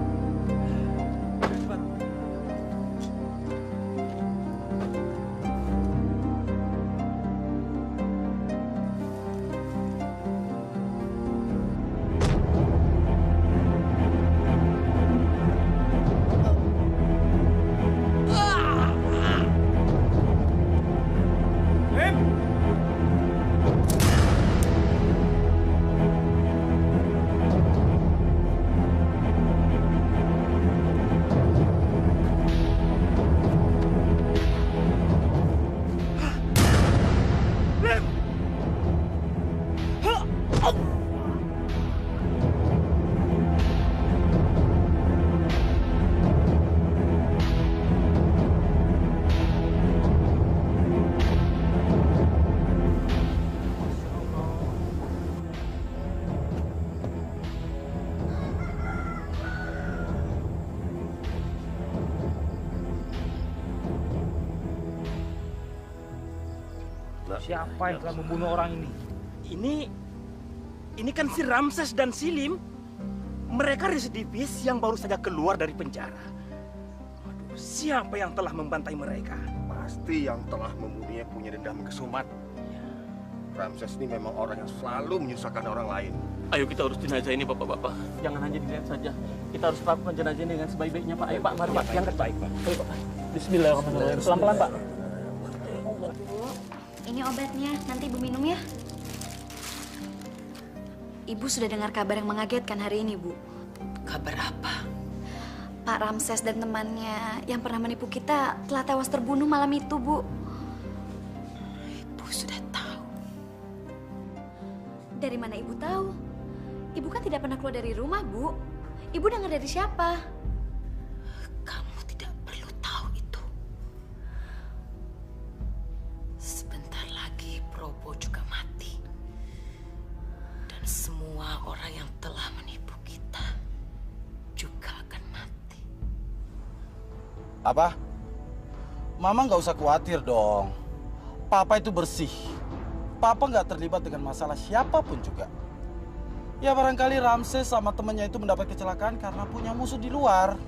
Siapa yang telah membunuh orang ini? Ini kan si Ramses dan si Lim. Mereka residivis yang baru saja keluar dari penjara. Aduh, siapa yang telah membantai mereka? Pasti yang telah membunuhnya punya dendam kesumat. Ramses ini memang orang yang selalu menyusahkan orang lain. Ayo kita urus jenazah ini, Bapak-bapak. Jangan hanya dilihat saja. Kita harus melakukan jenazah ini dengan sebaik-baiknya, Pak. Ayo, Pak. Mari, Pak. Yang terbaik, Pak. Ayo, Pak. Bismillahirrahmanirrahim. Pelan-pelan, Pak. Ini obatnya, nanti Ibu minum ya. Ibu sudah dengar kabar yang mengagetkan hari ini, Bu. Kabar apa? Pak Ramses dan temannya yang pernah menipu kita telah tewas terbunuh malam itu, Bu. Ibu sudah tahu. Dari mana Ibu tahu? Ibu kan tidak pernah keluar dari rumah, Bu. Ibu dengar dari siapa? Kamu tidak perlu tahu itu. Sebentar lagi Probo juga mati. Dan semua orang yang telah menipu kita juga akan mati. Apa? Mama nggak usah khawatir dong. Papa itu bersih. Papa nggak terlibat dengan masalah siapapun juga. Ya barangkali Ramses sama temennya itu mendapat kecelakaan karena punya musuh di luar.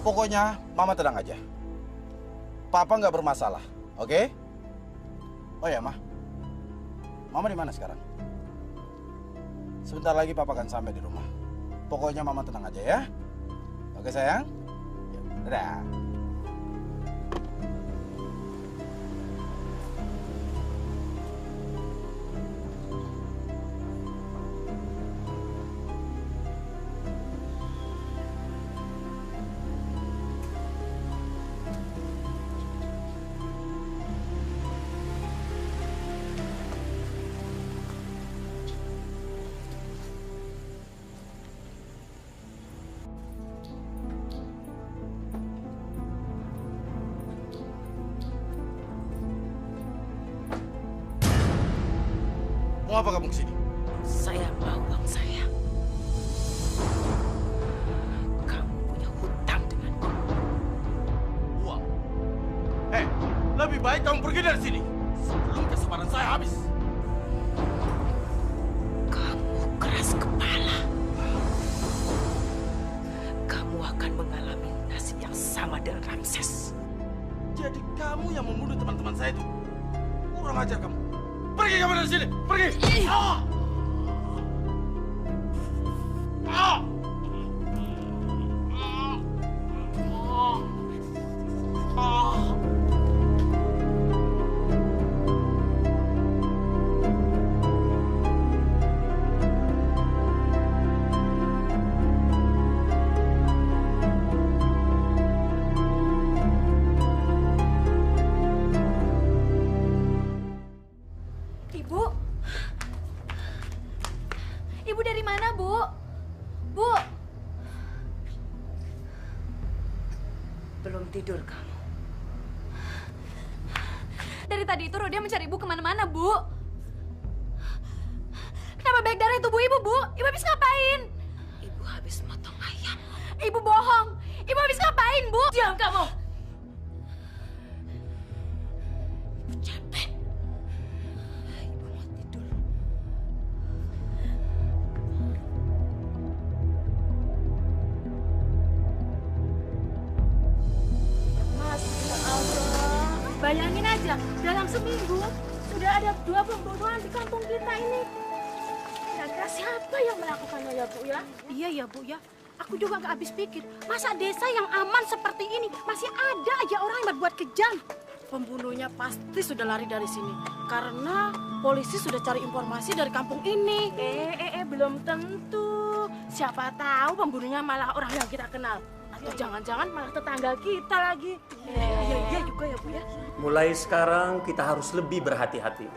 Pokoknya Mama tenang aja. Papa nggak bermasalah, oke? Oh ya, Mama di mana sekarang? Sebentar lagi Papa akan sampai di rumah. Pokoknya Mama tenang aja ya. Oke sayang? Dadah. Mau apa kamu kesini? Saya mau uang saya. Kamu punya hutang denganku. Uang? Lebih baik kamu pergi dari sini sebelum kesabaran saya habis. Kamu keras kepala. Kamu akan mengalami nasib yang sama dengan Ramses. Jadi kamu yang membunuh teman-teman saya itu. Kurang ajar kamu. Pergi kamu dari sini. Pergi. Ibu dari mana, Bu? Bu! Belum tidur kamu. Dari tadi itu Rodia mencari Ibu kemana-mana, Bu. Kenapa banyak darah itu, Bu? Bu? Ibu habis ngapain? Ibu habis motong ayam. Ibu bohong. Ibu habis ngapain, Bu? Diam kamu! Capek. Ibu mau tidur. saja dalam seminggu sudah ada 2 pembunuhan di kampung kita ini. Kira-kira siapa yang melakukannya ya Bu ya? Iya ya Bu ya. Aku juga nggak habis pikir, masa desa yang aman seperti ini masih ada aja orang yang berbuat kejam. Pembunuhnya pasti sudah lari dari sini karena polisi sudah cari informasi dari kampung ini. Belum tentu. Siapa tahu pembunuhnya malah orang yang kita kenal. Atau jangan-jangan malah tetangga kita lagi. Iya juga ya Bu ya. Mulai sekarang kita harus lebih berhati-hati.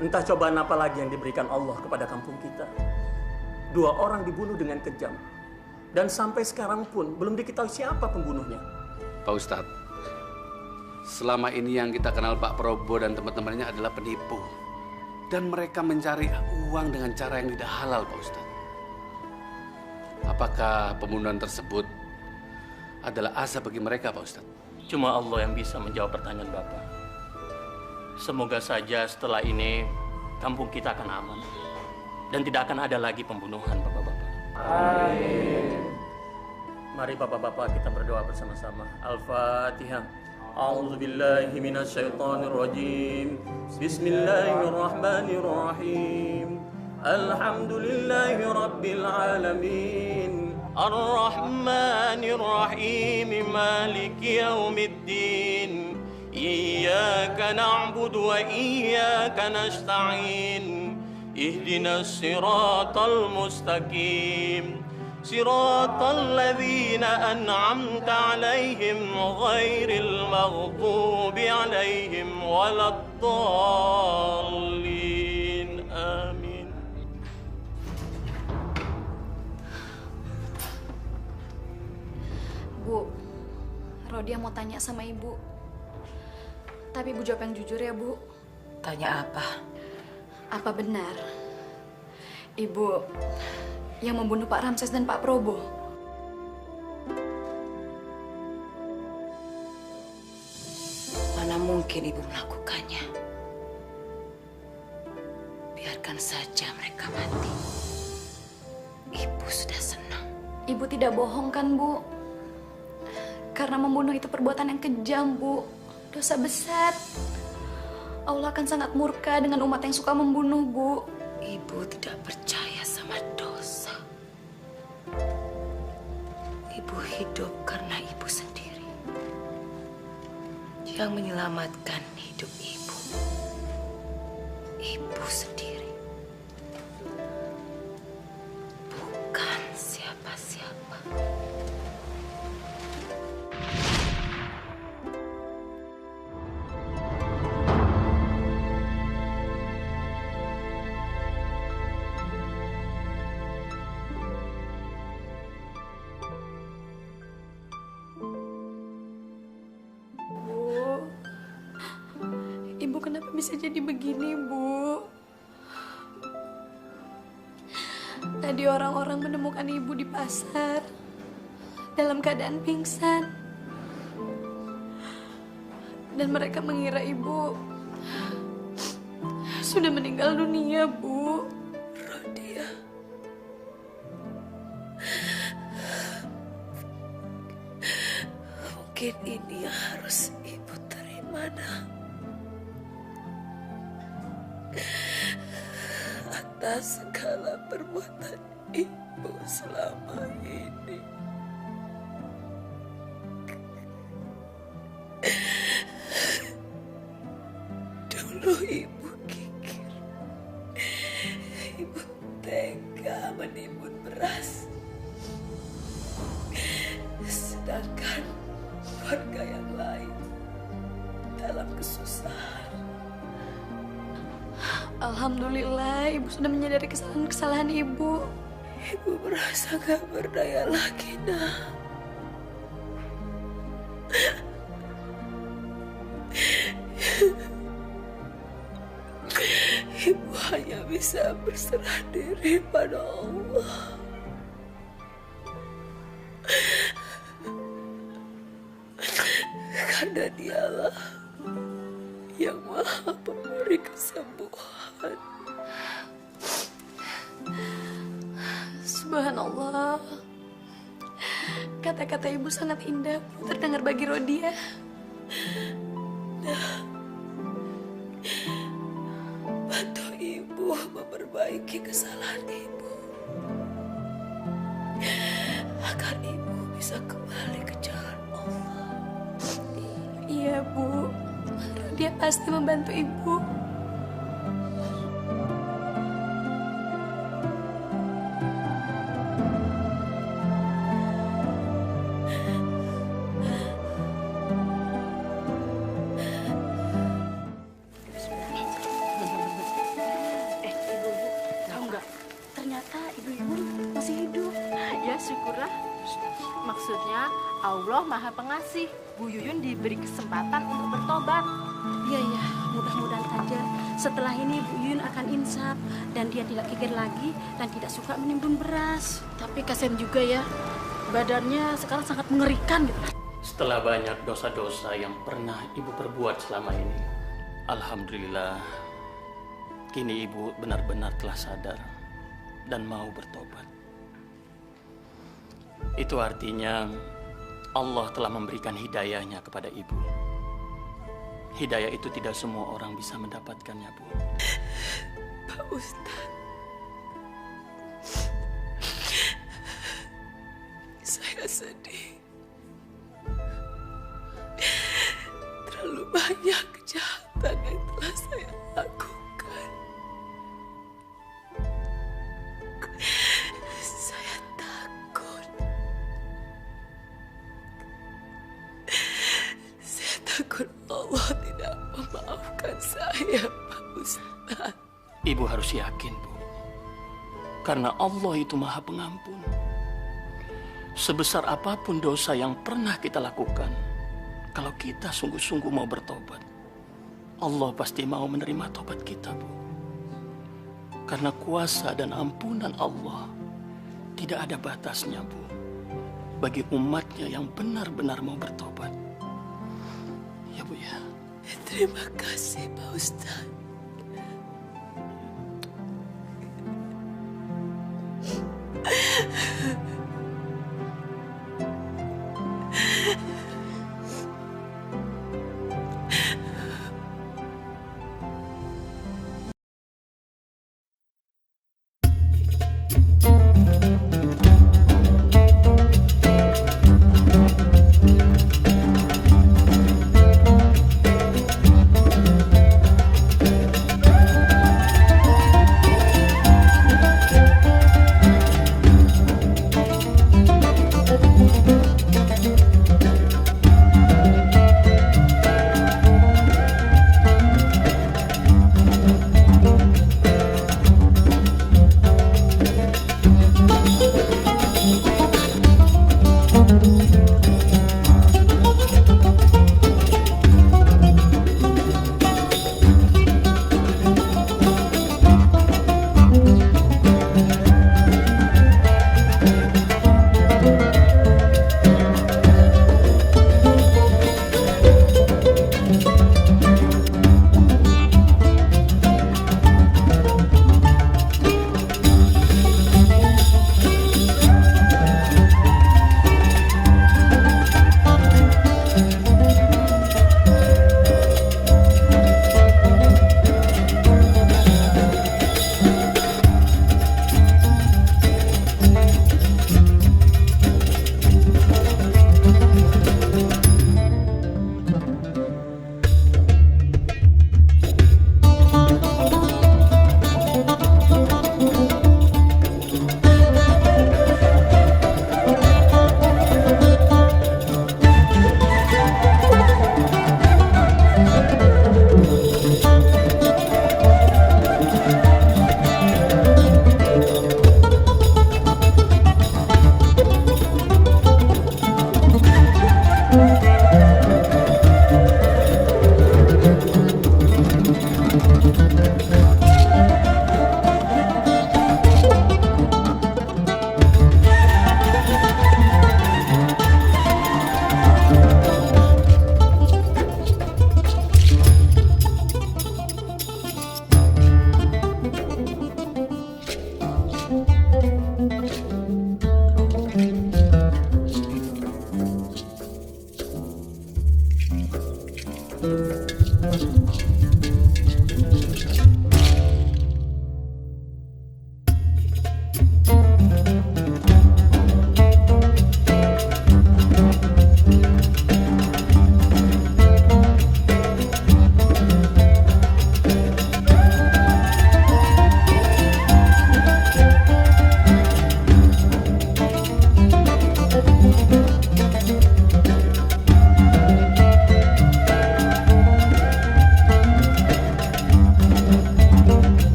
Entah cobaan apa lagi yang diberikan Allah kepada kampung kita. 2 orang dibunuh dengan kejam. Dan sampai sekarang pun belum diketahui siapa pembunuhnya. Pak Ustadz, selama ini yang kita kenal Pak Probo dan teman-temannya adalah penipu. Dan mereka mencari uang dengan cara yang tidak halal, Pak Ustadz. Apakah pembunuhan tersebut adalah azab bagi mereka, Pak Ustadz? Cuma Allah yang bisa menjawab pertanyaan Bapak. Semoga saja setelah ini kampung kita akan aman. Dan tidak akan ada lagi pembunuhan, Bapak-Bapak. Amin. Mari Bapak-Bapak kita berdoa bersama-sama. Al-Fatihah. A'udzubillahi minasyaitonirrajim. Bismillahirrahmanirrahim. Alhamdulillahi rabbil alamin. Ar-Rahmanir-Rahim. Maliki yaumiddin. Iyyaka na'budu wa iyyaka nasta'in. اهدنا الصراط المستقيم صراط الذين أنعمت عليهم غير المغضوب عليهم ولا الضالين آمين. Bu, Rodia mau tanya sama Ibu. Tapi Ibu jawab yang jujur ya, Bu. Tanya apa? Apa benar Ibu yang membunuh Pak Ramses dan Pak Probo? Mana mungkin Ibu melakukannya? Biarkan saja mereka mati. Ibu sudah senang. Ibu tidak bohong kan, Bu? Karena membunuh itu perbuatan yang kejam, Bu. Dosa besar. Allah akan sangat murka dengan umat yang suka membunuh, Bu. Ibu tidak percaya sama dosa. Ibu hidup karena ibu sendiri. Yang menyelamatkan hidup ibu. Ibu sendiri. Bukan siapa-siapa. Ibu kenapa bisa jadi begini, Bu? Tadi orang-orang menemukan Ibu di pasar dalam keadaan pingsan. Dan mereka mengira Ibu sudah meninggal dunia, Bu. Rodia. Mungkin ini yang harus Ibu terima, Nak. Atas segala perbuatan Ibu selama ini. Dulu Ibu kikir, Ibu tega menimbun beras. Sedangkan warga yang lain dalam kesusahan. Alhamdulillah, Ibu sudah menyadari kesalahan-kesalahan Ibu. Ibu merasa gak berdaya lagi, Nak. Ibu hanya bisa berserah diri pada Allah. Karena Dialah yang Maha Pemberi kesembuhan. Subhanallah. Kata-kata Ibu sangat indah terdengar bagi Rodia. Nah, Ibu. Agar Ibu bisa kembali ke jalan Allah. Iya, Bu. Dia pasti membantu Ibu. Tahu nggak? Ternyata ibu-ibu masih hidup. Ya syukurlah. Maksudnya Allah Maha Pengasih. Bu Yuyun diberi kesempatan untuk bertobat. Iya ya, mudah-mudahan saja setelah ini Bu Yuyun akan insaf dan dia tidak geger lagi dan tidak suka menimbun beras. Tapi kasihan juga ya, badannya sekarang sangat mengerikan gitu. Setelah banyak dosa-dosa yang pernah Ibu perbuat selama ini, alhamdulillah, kini Ibu benar-benar telah sadar dan mau bertobat. Itu artinya Allah telah memberikan hidayahnya kepada Ibu. Hidayah itu tidak semua orang bisa mendapatkannya, Bu. Pak Ustadz, saya sedih. Terlalu banyak kejahatan yang telah saya lakukan. Saya takut. Saya takut Allah tidak memaafkan saya, Pak Ustadz. Ibu harus yakin, Bu. Karena Allah itu Maha Pengampun. Sebesar apapun dosa yang pernah kita lakukan, kalau kita sungguh-sungguh mau bertobat, Allah pasti mau menerima tobat kita, Bu. Karena kuasa dan ampunan Allah tidak ada batasnya, Bu. Bagi umatnya yang benar-benar mau bertobat. Ya, Bu ya. Terima kasih, Pak Ustadz.